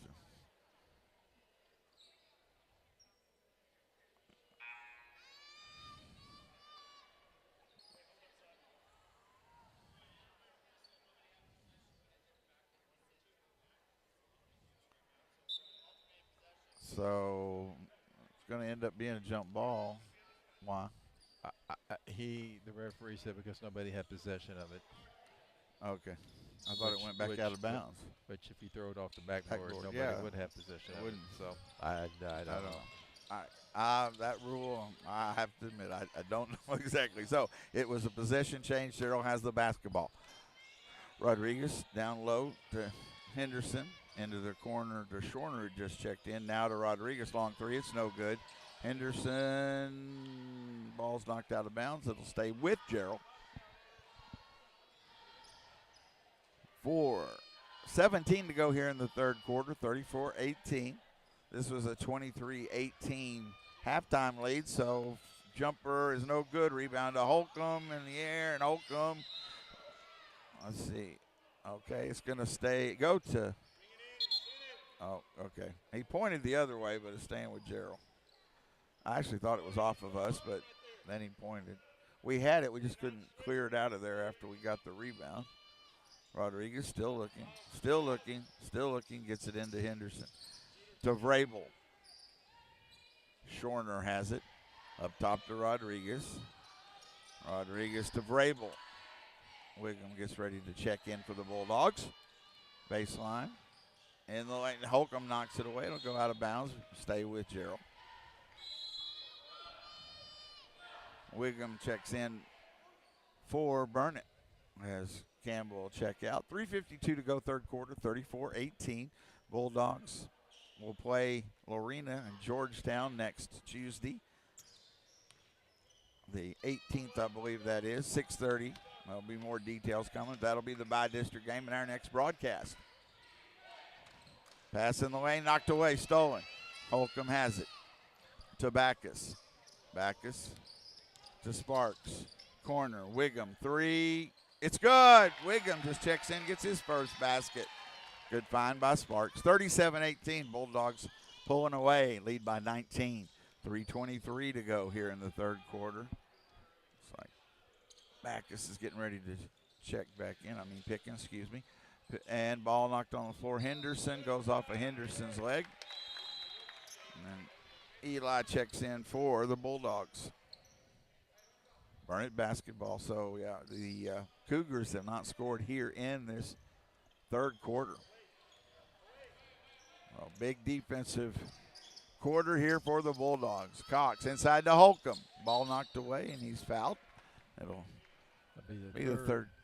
So it's going to end up being a jump ball. Why? The referee said because nobody had possession of it. Okay. I thought it went back out of bounds. Which if you throw it off the backboard, nobody would have possession of it. So I don't know. That rule, I have to admit, I don't know exactly. So it was a possession change. Cyril has the basketball. Rodriguez down low to Henderson. Into the corner to Schorner, who just checked in. Now to Rodriguez, long three. It's no good. Henderson, ball's knocked out of bounds. It'll stay with Gerald. 4:17 to go here in the third quarter, 34-18. This was a 23-18 halftime lead, so jumper is no good. Rebound to Holcomb in the air, and Holcomb, let's see. Okay, it's going to go to, oh, okay. He pointed the other way, but it's staying with Gerald. I actually thought it was off of us, but then he pointed. We had it, we just couldn't clear it out of there after we got the rebound. Rodriguez still looking, gets it into Henderson. To Vrabel. Schorner has it. Up top to Rodriguez. Rodriguez to Vrabel. Wiggum gets ready to check in for the Bulldogs. Baseline. In the lane, Holcomb knocks it away. It'll go out of bounds. Stay with Gerald. Wiggum checks in for Burnett as Campbell check out. 3:52 to go third quarter, 34-18. Bulldogs will play Lorena and Georgetown next Tuesday. The 18th, I believe that is, 6:30. There'll be more details coming. That'll be the bi-district game in our next broadcast. Pass in the lane, knocked away, stolen. Holcomb has it to Backus. Backus to Sparks. Corner, Wiggum, three. It's good. Wiggum just checks in, gets his first basket. Good find by Sparks. 37-18, Bulldogs pulling away, lead by 19. 3:23 to go here in the third quarter. Looks like Backus is getting ready to check back in. Pickens, excuse me. And ball knocked on the floor. Henderson goes off of Henderson's leg. And then Eli checks in for the Bulldogs. Burnett basketball. So, yeah, the Cougars have not scored here in this third quarter. Well, big defensive quarter here for the Bulldogs. Cox inside to Holcomb. Ball knocked away, and he's fouled. It'll be the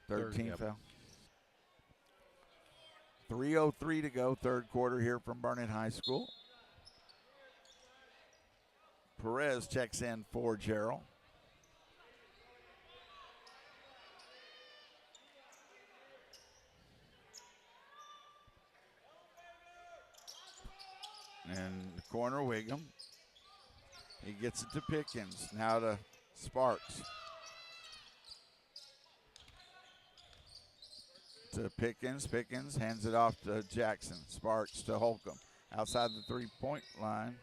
third team foul. 3:03 to go, third quarter here from Burnett High School. Perez checks in for Gerald. And the corner, Wiggum. He gets it to Pickens. Now to Sparks. To Pickens. Pickens hands it off to Jackson. Sparks to Holcomb. Outside the three-point line.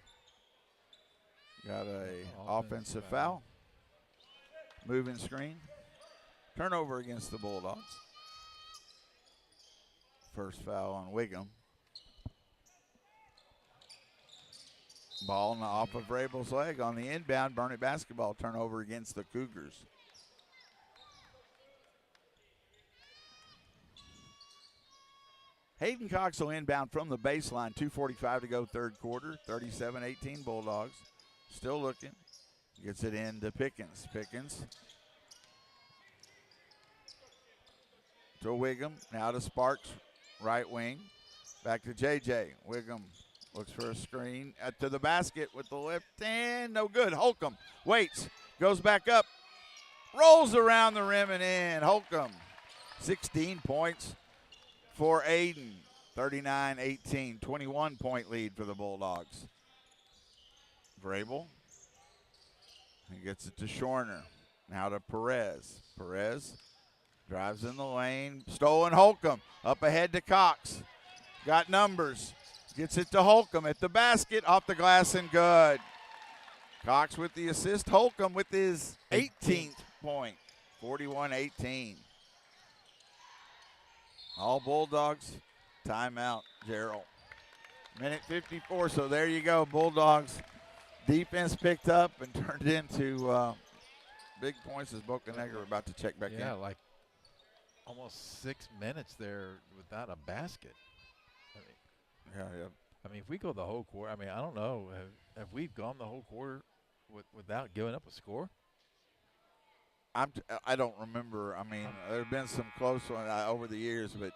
Got a offensive foul. Moving screen. Turnover against the Bulldogs. First foul on Wiggum. Ball off of Vrabel's leg on the inbound. Burnett basketball turnover against the Cougars. Hayden Cox will inbound from the baseline. 2:45 to go third quarter. 37-18 Bulldogs. Still looking. Gets it in to Pickens. Pickens to Wiggum. Now to Sparks. Right wing. Back to JJ. Wiggum looks for a screen to the basket with the left hand. No good. Holcomb waits. Goes back up. Rolls around the rim and in. Holcomb. 16 points for Aiden. 39-18. 21-point lead for the Bulldogs. Vrabel. He gets it to Schorner. Now to Perez. Perez drives in the lane. Stolen Holcomb. Up ahead to Cox. Got numbers. Gets it to Holcomb at the basket. Off the glass and good. Cox with the assist. Holcomb with his 18th point. 41-18. All Bulldogs. Timeout, Gerald. Minute 54, so there you go. Bulldogs defense picked up and turned into big points as Bocanegra are about to check back in. Yeah, like almost 6 minutes there without a basket. Yeah. If we go the whole quarter, I don't know. Have we gone the whole quarter without giving up a score? I don't remember. There have been some close ones over the years, but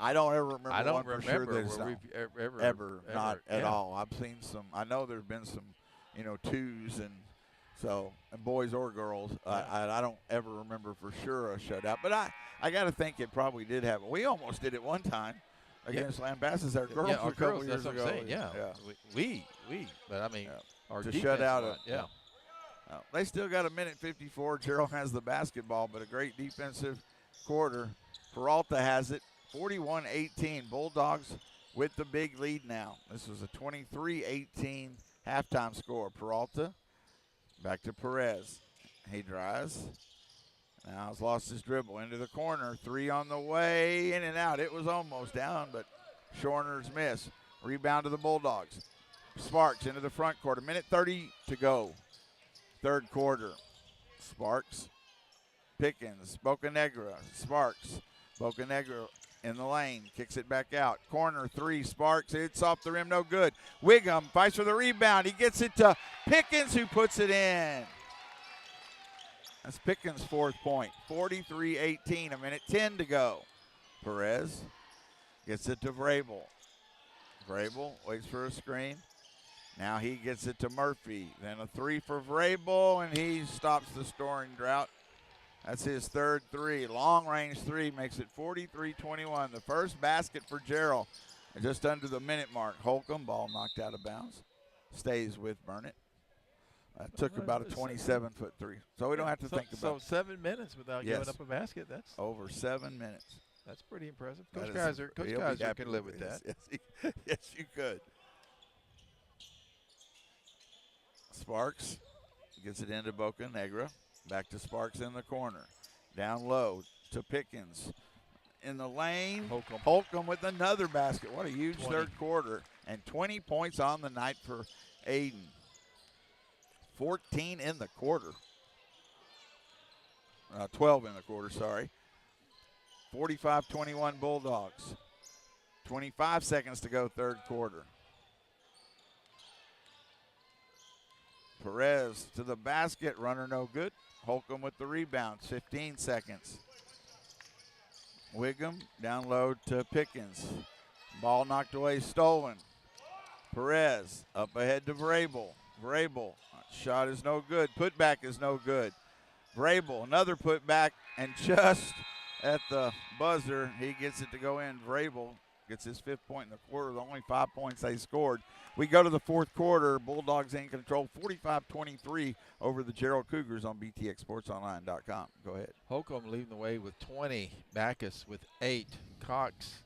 I don't ever remember. I don't one remember for sure where we've ever not at all. I've seen some. I know there've been some, twos and So, and boys or girls, I don't ever remember for sure a shutout. But I got to think it probably did happen. We almost did it one time against Lambasas, our girls, our a couple girls, years that's ago. what I'm saying. Yeah. We. But I mean, our to defense shut out line, they still got a minute 54. Gerald has the basketball, but a great defensive quarter. Peralta has it, 41-18. Bulldogs with the big lead now. This was a 23-18 halftime score. Peralta back to Perez. He drives. Now he's lost his dribble into the corner. 3 on the way, in and out. It was almost down, but Shorner's miss. Rebound to the Bulldogs. Sparks into the front court. A minute 30 to go. Third quarter. Sparks. Pickens. Bocanegra. Sparks. Bocanegra in the lane. Kicks it back out. Corner 3. Sparks. It's off the rim. No good. Wiggum fights for the rebound. He gets it to Pickens, who puts it in. That's Pickens' 4th point. 43-18. A minute 10 to go. Perez gets it to Vrabel. Vrabel waits for a screen. Now he gets it to Murphy. Then a 3 for Vrabel, and he stops the scoring drought. That's his 3rd 3. Long-range 3 makes it 43-21. The first basket for Gerald, just under the minute mark. Holcomb, ball knocked out of bounds. Stays with Burnett. That took about a 27-foot 3. So we don't have to think about it. So 7 minutes without giving up a basket. That's over 7 minutes. That's pretty impressive. Coach Kaiser can live with that. Yes, you could. Sparks gets it into Bocanegra. Back to Sparks in the corner. Down low to Pickens. In the lane, Holcomb with another basket. What a huge third quarter. And 20 points on the night for Aiden. 14 in the quarter. 12 in the quarter, sorry. 45-21 Bulldogs. 25 seconds to go, third quarter. Perez to the basket, runner no good. Holcomb with the rebound, 15 seconds. Wiggum down low to Pickens. Ball knocked away, stolen. Perez up ahead to Vrabel. Vrabel, shot is no good. Putback is no good. Vrabel, another putback, and just at the buzzer, he gets it to go in. Vrabel gets his 5th point in the quarter. The only 5 points they scored. We go to the fourth quarter. Bulldogs in control, 45-23 over the Gerald Cougars on BTXSportsOnline.com. Go ahead. Holcomb leading the way with 20. Backus with 8. Cox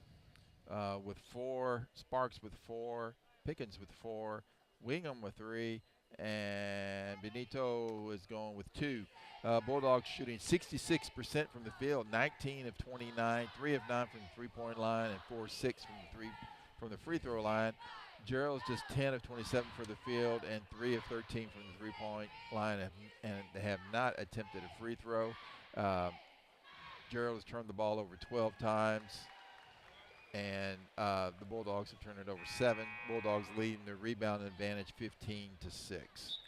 with 4. Sparks with 4. Pickens with 4. Wingham with 3. And Benito is going with 2. Bulldogs shooting 66% from the field, 19 of 29, 3 of 9 from the three-point line, and 4 of 6 from the free throw line. Gerald's just 10 of 27 for the field and 3 of 13 from the three-point line, and they have not attempted a free throw. Gerald has turned the ball over 12 times, and the Bulldogs have turned it over 7. Bulldogs leading their rebound advantage 15-6.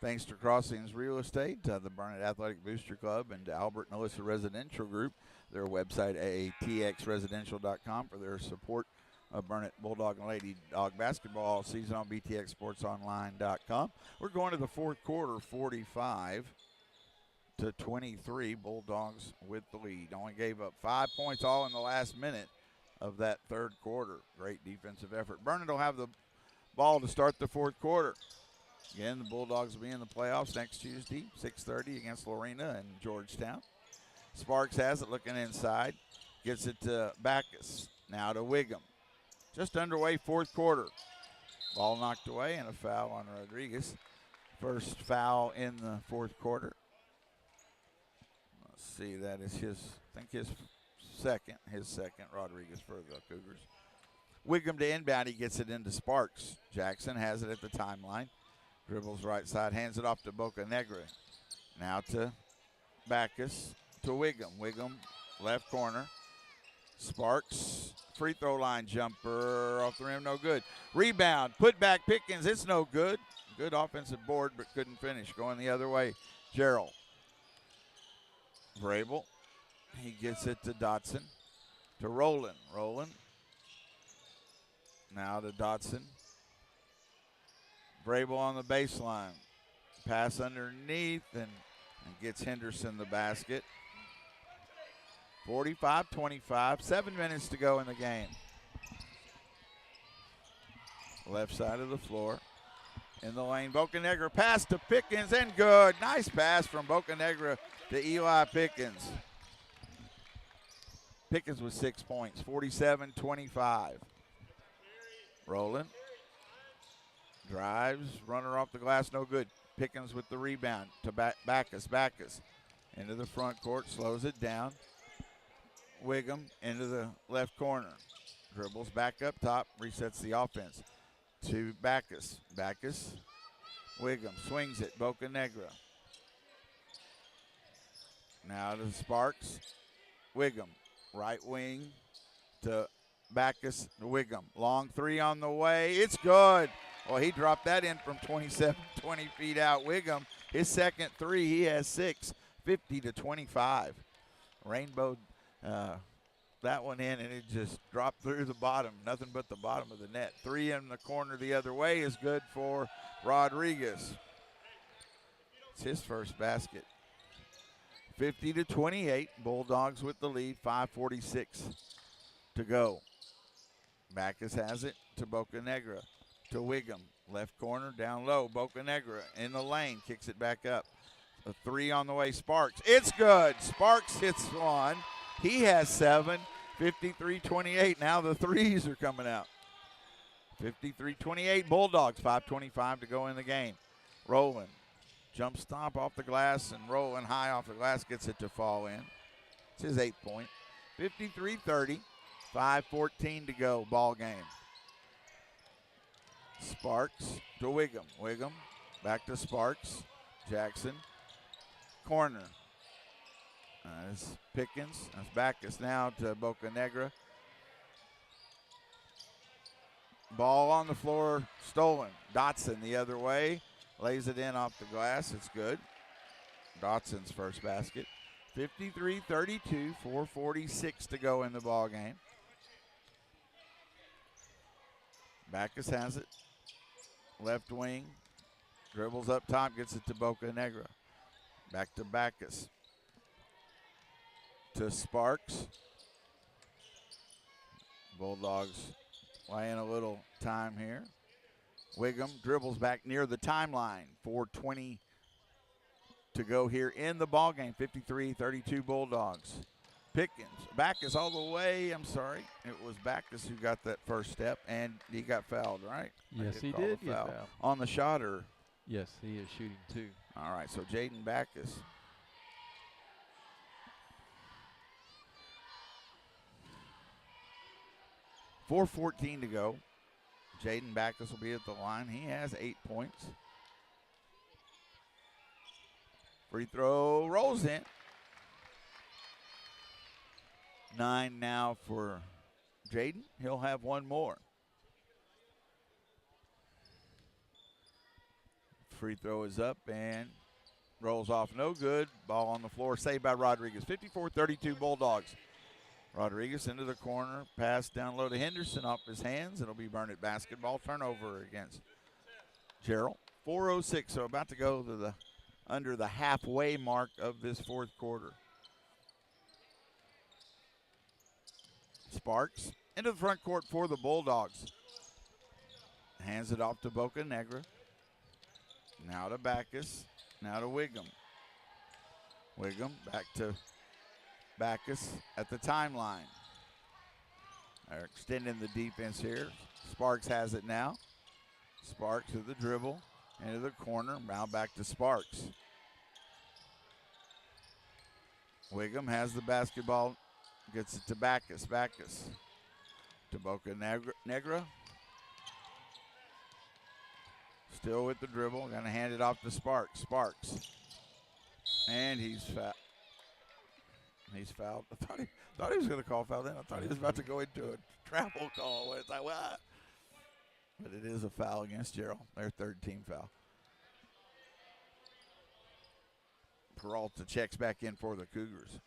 Thanks to Crossings Real Estate, the Burnett Athletic Booster Club, and Albert and Alyssa Residential Group. Their website, aatxresidential.com, for their support of Burnett Bulldog and Lady Dog basketball all season on btxsportsonline.com. We're going to the fourth quarter, 45-23. Bulldogs with the lead. Only gave up 5 points all in the last minute of that third quarter. Great defensive effort. Burnett will have the ball to start the fourth quarter. Again, the Bulldogs will be in the playoffs next Tuesday, 6:30 against Lorena and Georgetown. Sparks has it, looking inside. Gets it to Backus. Now to Wiggum. Just underway, fourth quarter. Ball knocked away and a foul on Rodriguez. First foul in the fourth quarter. Let's see, that is his second. Rodriguez for the Cougars. Wiggum to inbound, he gets it into Sparks. Jackson has it at the timeline. Dribbles right side, hands it off to Bocanegra. Now to Backus, to Wiggum. Wiggum, left corner. Sparks, free throw line jumper, off the rim, no good. Rebound, put back Pickens, it's no good. Good offensive board, but couldn't finish. Going the other way, Gerald. Vrabel, he gets it to Dotson. To Rowland. Now to Dotson. Vrabel on the baseline. pass underneath and gets Henderson the basket. 45-25, 7 minutes to go in the game. Left side of the floor. In the lane, Bocanegra pass to Pickens and good. Nice pass from Bocanegra to Eli Pickens. Pickens with 6 points, 47-25. Rowland drives, runner off the glass, no good. Pickens with the rebound to Backus. Backus into the front court, slows it down. Wiggum into the left corner. Dribbles back up top, resets the offense to Backus. Backus, Wiggum swings it, Bocanegra. Now to Sparks. Wiggum, right wing to Backus to Wiggum. Long three on the way. It's good. Well, he dropped that in from 27, 20 feet out. Wiggum, his second three, he has 6, 50-25. Rainbow that one in, and it just dropped through the bottom. Nothing but the bottom of the net. 3 in the corner the other way is good for Rodriguez. It's his first basket. 50-28. Bulldogs with the lead. 5:46 to go. Backus has it to Bocanegra. To Wiggum. Left corner, down low. Bocanegra in the lane. Kicks it back up. A 3 on the way. Sparks. It's good. Sparks hits one. He has 7. 53-28. Now the threes are coming out. 53-28. Bulldogs. 5:25 to go in the game. Rowland. Jump stop off the glass, and rolling high off the glass gets it to fall in. It's his 8 point. 53-30. 5:14 to go. Ball game. Sparks to Wiggum. Wiggum back to Sparks. Jackson. Corner. That's Pickens. That's Backus now to Bocanegra. Ball on the floor, stolen. Dotson the other way. Lays it in off the glass. It's good. Dotson's first basket. 53-32, 4:46 to go in the ball game. Backus has it. Left wing. Dribbles up top, gets it to Bocanegra. Back to Backus. To Sparks. Bulldogs playing a little time here. Wiggum dribbles back near the timeline. 4:20 to go here in the ball game. 53-32 Bulldogs. Pickens. Backus all the way. I'm sorry. It was Backus who got that first step, and he got fouled, right? Yes, he did get fouled. On the shot, or? Yes, he is shooting 2. All right, so Jaden Backus. .414 to go. Jaden Backus will be at the line. He has 8 points. Free throw rolls in. 9 now for Jaden. He'll have one more. Free throw is up and rolls off. No good. Ball on the floor. Saved by Rodriguez. 54-32 Bulldogs. Rodriguez into the corner. Pass down low to Henderson off his hands. It'll be Burnett basketball. Turnover against Gerald. 4:06, so about to go to the under the halfway mark of this fourth quarter. Sparks into the front court for the Bulldogs. Hands it off to Bocanegra. Now to Backus. Now to Wiggum. Wiggum back to Backus at the timeline. They're extending the defense here. Sparks has it now. Sparks to the dribble. Into the corner. Now back to Sparks. Wiggum has the basketball. Gets it to Backus. Backus to Bocanegra. Still with the dribble. Going to hand it off to Sparks. Sparks. And he's fouled. He's fouled. I thought he was going to call foul then. I thought he was about to go into a travel call. It's like, what? But it is a foul against Gerald. Their third team foul. Peralta checks back in for the Cougars.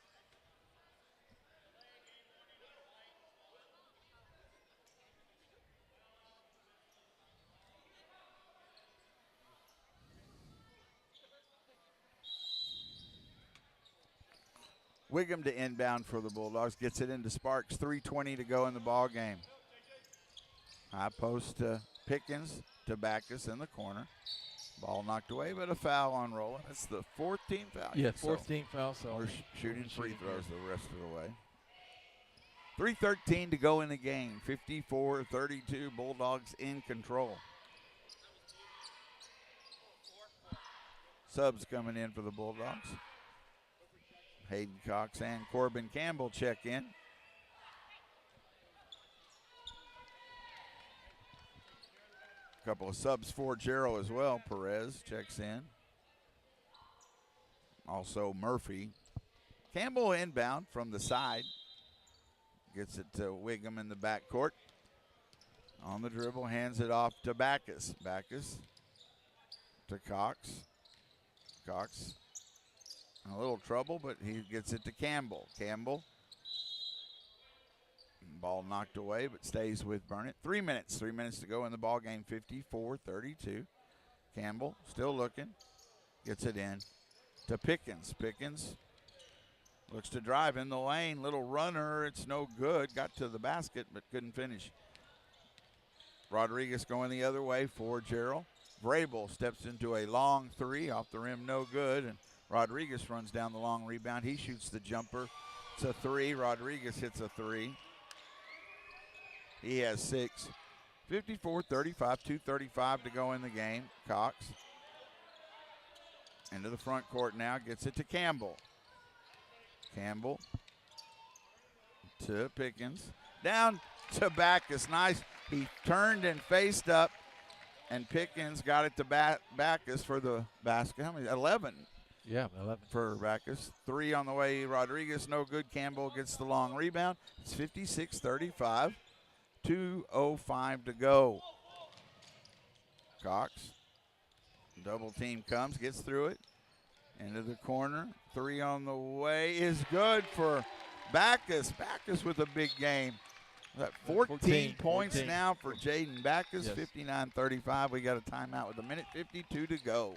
Wiggum to inbound for the Bulldogs. Gets it into Sparks. 3:20 to go in the ball game. High post to Pickens to Backus in the corner. Ball knocked away, but a foul on Rowland. It's the 14th foul. Yeah, 14th foul. So we're shooting free throws the rest of the way. 3:13 to go in the game. 54-32. Bulldogs in control. Subs coming in for the Bulldogs. Hayden Cox and Corbin Campbell check in. A couple of subs for Jarrell as well. Perez checks in. Also Murphy. Campbell inbound from the side. Gets it to Wiggum in the backcourt. On the dribble, hands it off to Backus. Backus to Cox. Cox in a little trouble, but he gets it to Campbell. Campbell. Ball knocked away, but stays with Burnett. 3 minutes. 3 minutes to go in the ball game. 54-32. Campbell still looking. Gets it in to Pickens. Pickens looks to drive in the lane. Little runner. It's no good. Got to the basket, but couldn't finish. Rodriguez going the other way for Jarrell. Vrabel steps into a long three. Off the rim, no good. And Rodriguez runs down the long rebound. He shoots the jumper. It's a three. Rodriguez hits a three. He has 6. 54-35, 2:35 to go in the game. Cox into the front court now, gets it to Campbell. Campbell to Pickens. Down to Backus. Nice. He turned and faced up, and Pickens got it to Backus for the basket. How many? 11. Yeah, 11. For Backus. 3 on the way. Rodriguez, no good. Campbell gets the long rebound. It's 56-35. 2:05 to go. Cox. Double team comes, gets through it. Into the corner. 3 on the way is good for Backus. Backus with a big game. That 14 points 14. now for Jaden Backus. Yes. 59-35. We got a timeout with 1:52 to go.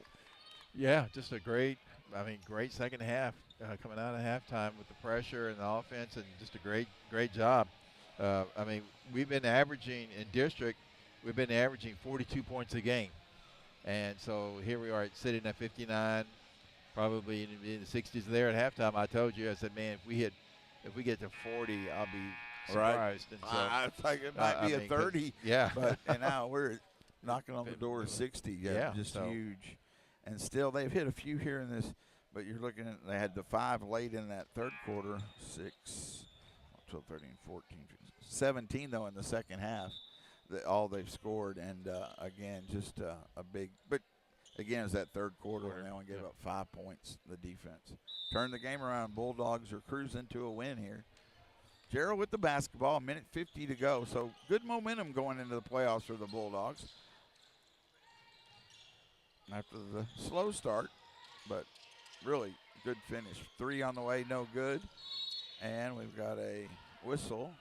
Yeah, just a great second half coming out of halftime with the pressure and the offense, and just a great job. We've been averaging in district, 42 points a game. And so here we are sitting at 59, probably in the 60s there at halftime. I told you, I said, man, if we get to 40, I'll be surprised. Right. And so, I think it might be a 30. Yeah. And now we're knocking on the door of 60. Yeah, just huge. And still, they've hit a few here in this, but you're looking at, they had the 5 late in that third quarter. 6, 12, 13, 14, 15, 17, though, in the second half. All they've scored, and again, just a big. But again, it's that third quarter, and they only gave up 5 points. The defense turned the game around. Bulldogs are cruising to a win here. Jarrell with the basketball. 1:50 to go. So good momentum going into the playoffs for the Bulldogs. After the slow start, but really good finish. 3 on the way, no good, and we've got a whistle.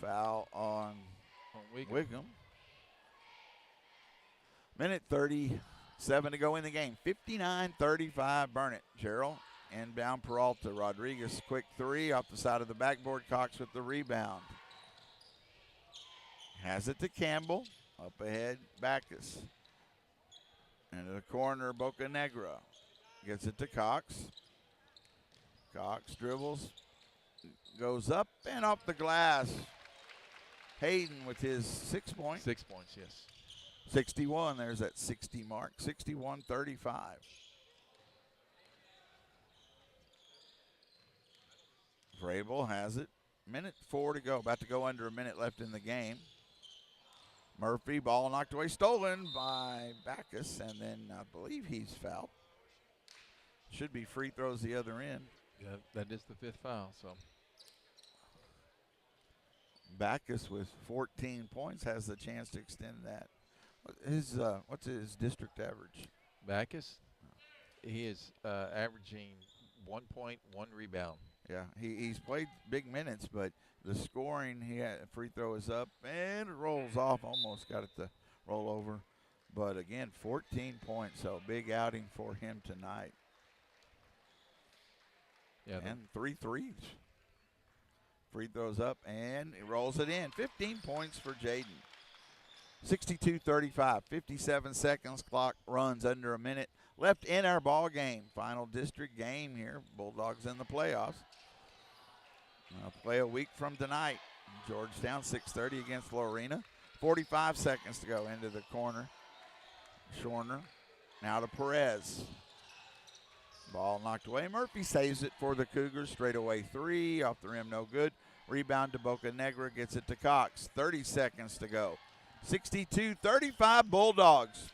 Foul on Wiggum. 1:37 to go in the game. 59-35 Burnett. Jarrell inbound Peralta. Rodriguez quick 3 off the side of the backboard. Cox with the rebound. Has it to Campbell. Up ahead, Backus. Into the corner, Bocanegra. Gets it to Cox. Cox dribbles. Goes up and off the glass. Hayden with his 6 points. 6 points, yes. 61, there's that 60 mark. 61-35. Vrabel has it. 1:04 to go. About to go under a minute left in the game. Murphy, ball knocked away, stolen by Backus, and then I believe he's fouled. Should be free throws the other end. Yeah, that is the 5th foul, so. Backus with 14 points has the chance to extend that. What's his district average? Backus, he is averaging 1 point, 1 rebound. Yeah, he's played big minutes, but the scoring, he had free throw is up and it rolls off. Almost got it to roll over, but again, 14 points. So big outing for him tonight. Yeah, and 3 threes. Free throws up, and he rolls it in. 15 points for Jaden. 62-35, 57 seconds. Clock runs under a minute left in our ball game. Final district game here. Bulldogs in the playoffs. I'll play a week from tonight. Georgetown, 6:30 against Lorena. 45 seconds to go into the corner. Shorner now to Perez. Ball knocked away. Murphy saves it for the Cougars. Straightaway three. Off the rim, no good. Rebound to Boca Negra. Gets it to Cox. 30 seconds to go. 62-35 Bulldogs.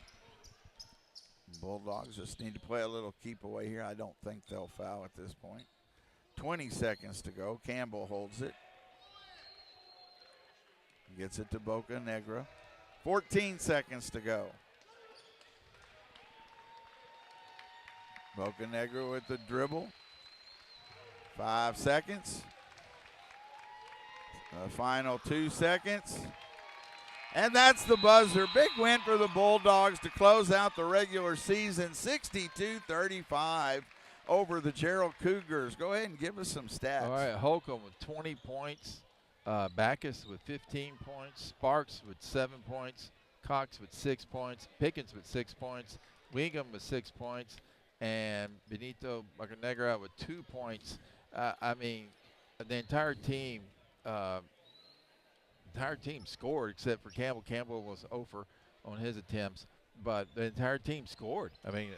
Bulldogs just need to play a little keep away here. I don't think they'll foul at this point. 20 seconds to go. Campbell holds it. Gets it to Boca Negra. 14 seconds to go. Boca Negra with the dribble. 5 seconds. The final 2 seconds. And that's the buzzer. Big win for the Bulldogs to close out the regular season. 62-35 over the Gerald Cougars. Go ahead and give us some stats. All right, Holcomb with 20 points. Backus with 15 points. Sparks with 7 points. Cox with 6 points. Pickens with 6 points. Wingham with 6 points. And Benito Bocanegra with 2 points. I mean, the entire team scored except for Campbell. Campbell was over on his attempts, but the entire team scored. I mean,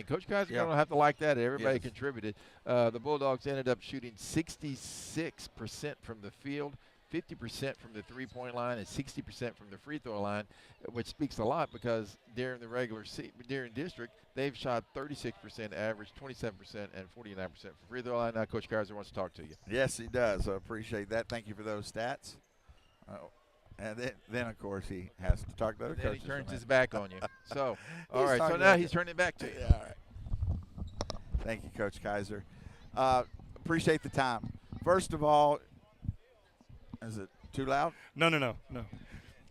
Coach Kaiser going to have to like that. Everybody contributed. The Bulldogs ended up shooting 66% from the field, 50% from the three-point line, and 60% from the free throw line, which speaks a lot because during the during district, they've shot 36% average, 27%, and 49% from free throw line. Now Coach Kaiser wants to talk to you. Yes, he does. I appreciate that. Thank you for those stats. And then of course, he has to talk to other coaches. Then he turns his back on you. So, all right. So talking now about he's turning it back to you. Yeah, all right. Thank you, Coach Kaiser. Appreciate the time. First of all, is it too loud? No.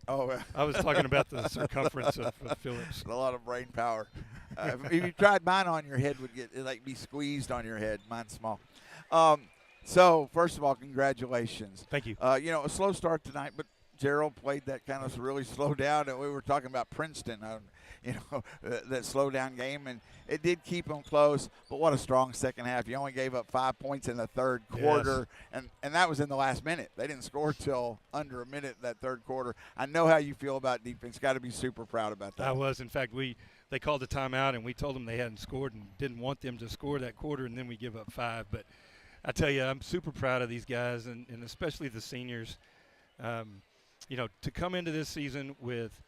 Oh, I was talking about the circumference of Phillips. A lot of brain power. If you tried mine on your head, would be squeezed on your head. Mine's small. So first of all, congratulations. Thank you. A slow start tonight, but Gerald played that kind of really slow down, and we were talking about Princeton, that slow down game, and it did keep them close. But what a strong second half! You only gave up 5 points in the third quarter, and that was in the last minute. They didn't score till under a minute in that third quarter. I know how you feel about defense. Got to be super proud about that. I was. In fact, they called a timeout, and we told them they hadn't scored and didn't want them to score that quarter, and then we give up 5. But I tell you, I'm super proud of these guys, and especially the seniors. To come into this season with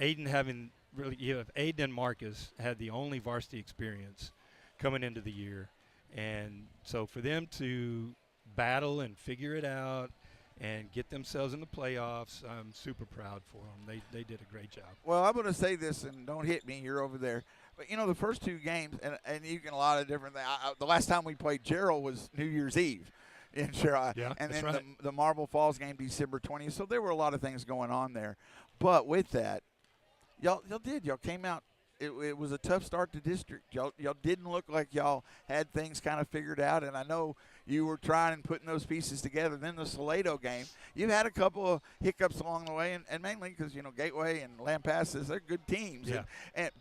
Aiden having Aiden and Marcus had the only varsity experience coming into the year. And so for them to battle and figure it out and get themselves in the playoffs, I'm super proud for them. They did a great job. Well, I'm going to say this, and don't hit me. You're over there. But, the first 2 games, and you can a lot of different things. The last time we played Gerald was New Year's Eve. And then right. the Marble Falls game, December 20th. So there were a lot of things going on there. But with that, y'all came out. It was a tough start to district. Y'all didn't look like y'all had things kind of figured out. And I know you were trying and putting those pieces together. Then the Salado game, you had a couple of hiccups along the way, and mainly because, Gateway and Lampasas, they're good teams. Yeah.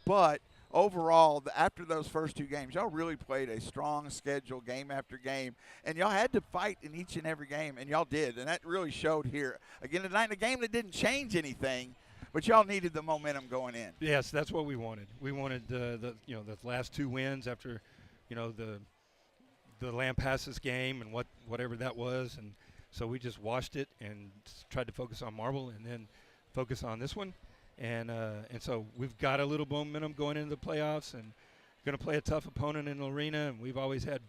But overall, after those first 2 games, y'all really played a strong schedule game after game, and y'all had to fight in each and every game, and y'all did, and that really showed here. Again, tonight, in a game that didn't change anything, but y'all needed the momentum going in. Yes, that's what we wanted. We wanted the last 2 wins after, the Lampasas game and whatever that was, and so we just washed it and tried to focus on Marble and then focus on this one. And so we've got a little momentum going into the playoffs, and going to play a tough opponent in Lorena, and we've always had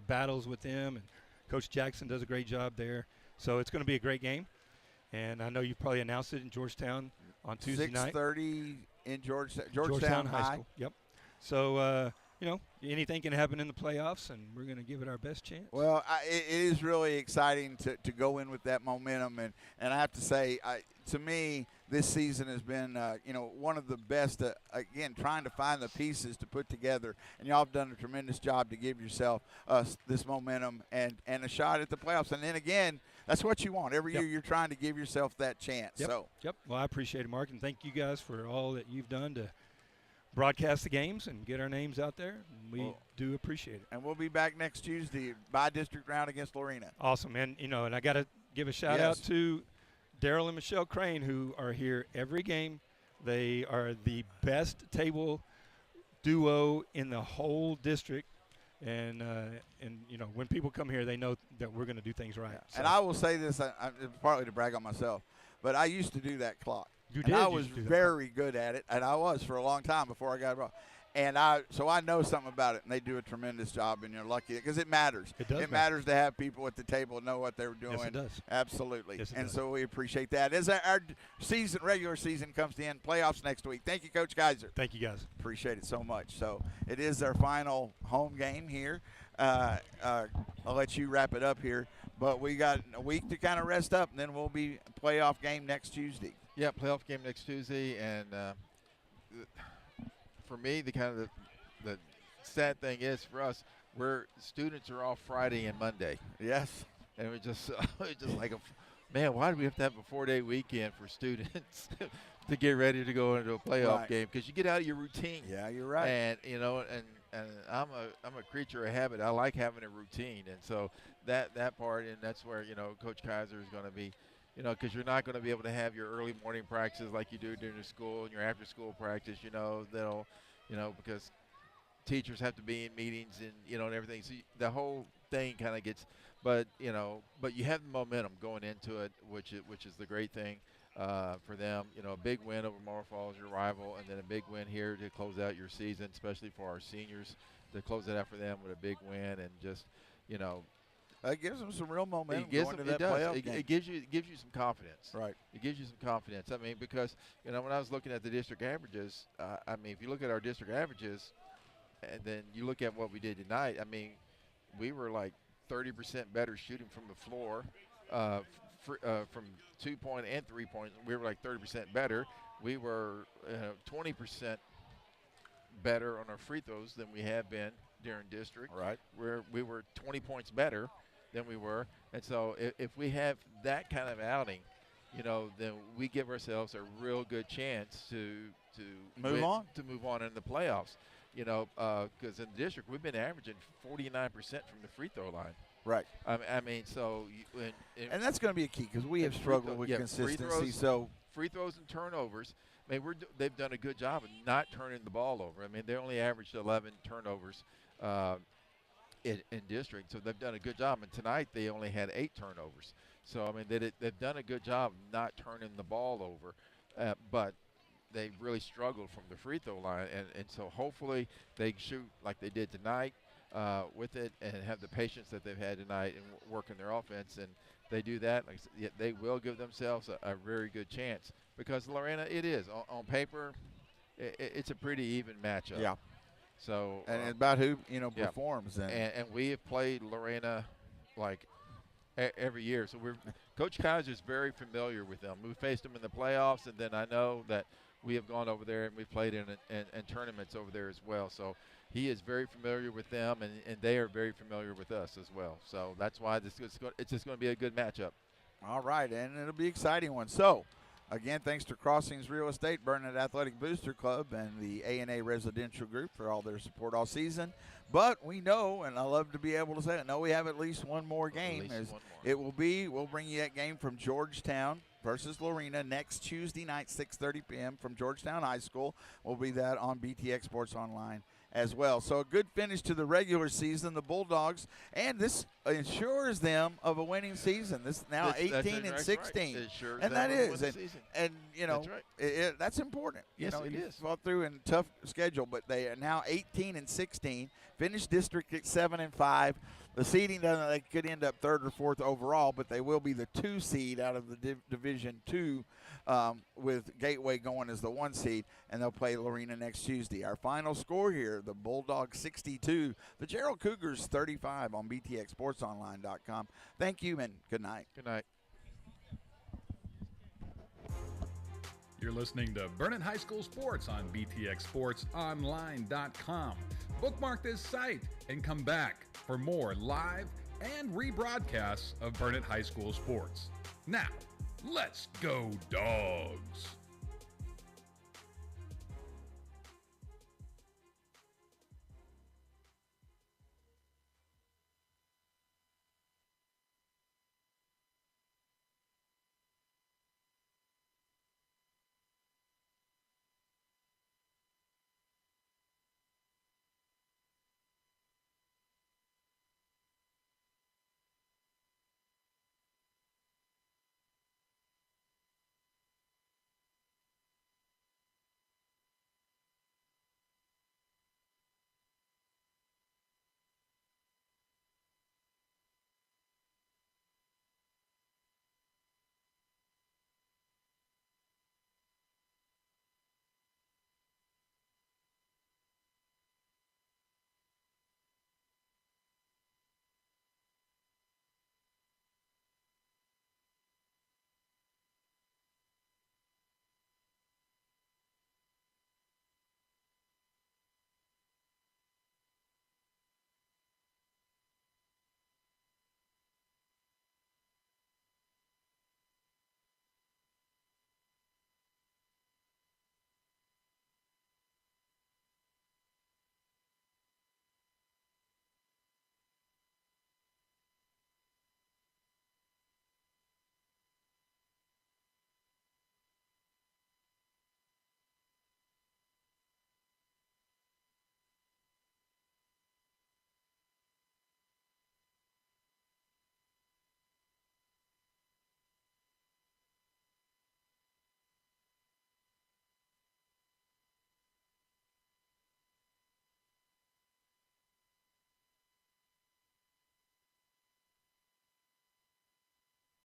battles with them, and Coach Jackson does a great job there. So it's going to be a great game, and I know you've probably announced it in Georgetown on Tuesday night. 6:30 in Georgetown High. School. Yep. So anything can happen in the playoffs, and we're going to give it our best chance. Well, it is really exciting to go in with that momentum, and I have to say, to me, this season has been one of the best. Again, trying to find the pieces to put together, and y'all have done a tremendous job to give yourself this momentum and a shot at the playoffs. And then again, that's what you want every year. You're trying to give yourself that chance. Yep. Well, I appreciate it, Mark, and thank you guys for all that you've done to broadcast the games and get our names out there. We do appreciate it. And we'll be back next Tuesday by district round against Lorena. Awesome, and and I got to give a shout out to Daryl and Michelle Crane, who are here every game. They are the best table duo in the whole district, and when people come here, they know that we're going to do things right. Yeah. So. And I will say this, partly to brag on myself, but I used to do that clock. You did. I was very good at it, and I was for a long time before I got involved. And so I know something about it, and they do a tremendous job, and you're lucky because it matters. It does. It matters to have people at the table know what they're doing. Yes, it does. Absolutely. Yes, it and does. so we appreciate that. As our regular season comes to end, playoffs next week. Thank you, Coach Kaiser. Thank you, guys. Appreciate it so much. So it is our final home game here. I'll let you wrap it up here, but we got a week to kind of rest up, and then we'll be playoff game next Tuesday. Yeah, playoff game next Tuesday, and for me, the sad thing is for us, students are off Friday and Monday. Yes, and we just like man, why do we have to have a 4-day weekend for students to get ready to go into a playoff game? Because you get out of your routine. Yeah, you're right. And and I'm a creature of habit. I like having a routine, and so that part, and that's where Coach Kaiser is going to be. Because you're not going to be able to have your early morning practices like you do during the school and your after-school practice. They'll, because teachers have to be in meetings and and everything. So the whole thing kind of gets, but you have the momentum going into it, which is the great thing for them. A big win over Moore Falls, your rival, and then a big win here to close out your season, especially for our seniors to close it out for them with a big win and just It gives them some real momentum going to that it does. playoff game. It gives you some confidence. Right. It gives you some confidence. I mean, because when I was looking at the district averages, if you look at our district averages, and then you look at what we did tonight, we were like 30% better shooting from the floor, from 2-point and 3-point. We were like 30% better. We were 20% better on our free throws than we have been during district. Right. We were 20 points better than we were. And so if we have that kind of outing, then we give ourselves a real good chance to move on in the playoffs. Because in the district we've been averaging 49% from the free throw line. Right. And that's going to be a key because we have struggled with consistency. Free throws and turnovers. They've done a good job of not turning the ball over. They only averaged 11 turnovers in district, so they've done a good job. And tonight they only had 8 turnovers. So they've done a good job of not turning the ball over, but they really struggled from the free throw line. And so hopefully they shoot like they did tonight with it and have the patience that they've had tonight and work in their offense. And they do that, they will give themselves a very good chance. Because Lorena, it is on paper, it's a pretty even matchup. Yeah. So and about who performs. And we have played Lorena like every year. So Coach Kaiser is very familiar with them. We faced them in the playoffs, and then I know that we have gone over there and we've played in tournaments over there as well. So he is very familiar with them, and they are very familiar with us as well. So that's why it's just going to be a good matchup. All right, and it'll be an exciting one. So. Again, thanks to Crossings Real Estate, Burnett Athletic Booster Club, and the A&A Residential Group for all their support all season. But we know, and I love to be able to say it, we have at least one more game. We'll bring you that game from Georgetown versus Lorena next Tuesday night, 6:30 p.m. from Georgetown High School. We'll be that on BTX Sports Online as well. So a good finish to the regular season. The Bulldogs, and this ensures them of a winning season. This now 18 and 16, right. And that is, and you know, that's right. that's important. Yes, you know, it you is. fought through in a tough schedule, but they are now 18 and 16. Finished district at 7 and 5. The seeding doesn't. They could end up 3rd or 4th overall, but they will be the 2 seed out of the Division 2, with Gateway going as the 1 seed, and they'll play Lorena next Tuesday. Our final score here: the Bulldogs 62, the Gerald Cougars 35 on BTXSportsOnline.com. Thank you and good night. Good night. You're listening to Burnett High School Sports on BTXSportsOnline.com. Bookmark this site and come back for more live and rebroadcasts of Burnett High School Sports. Now, let's go Dogs!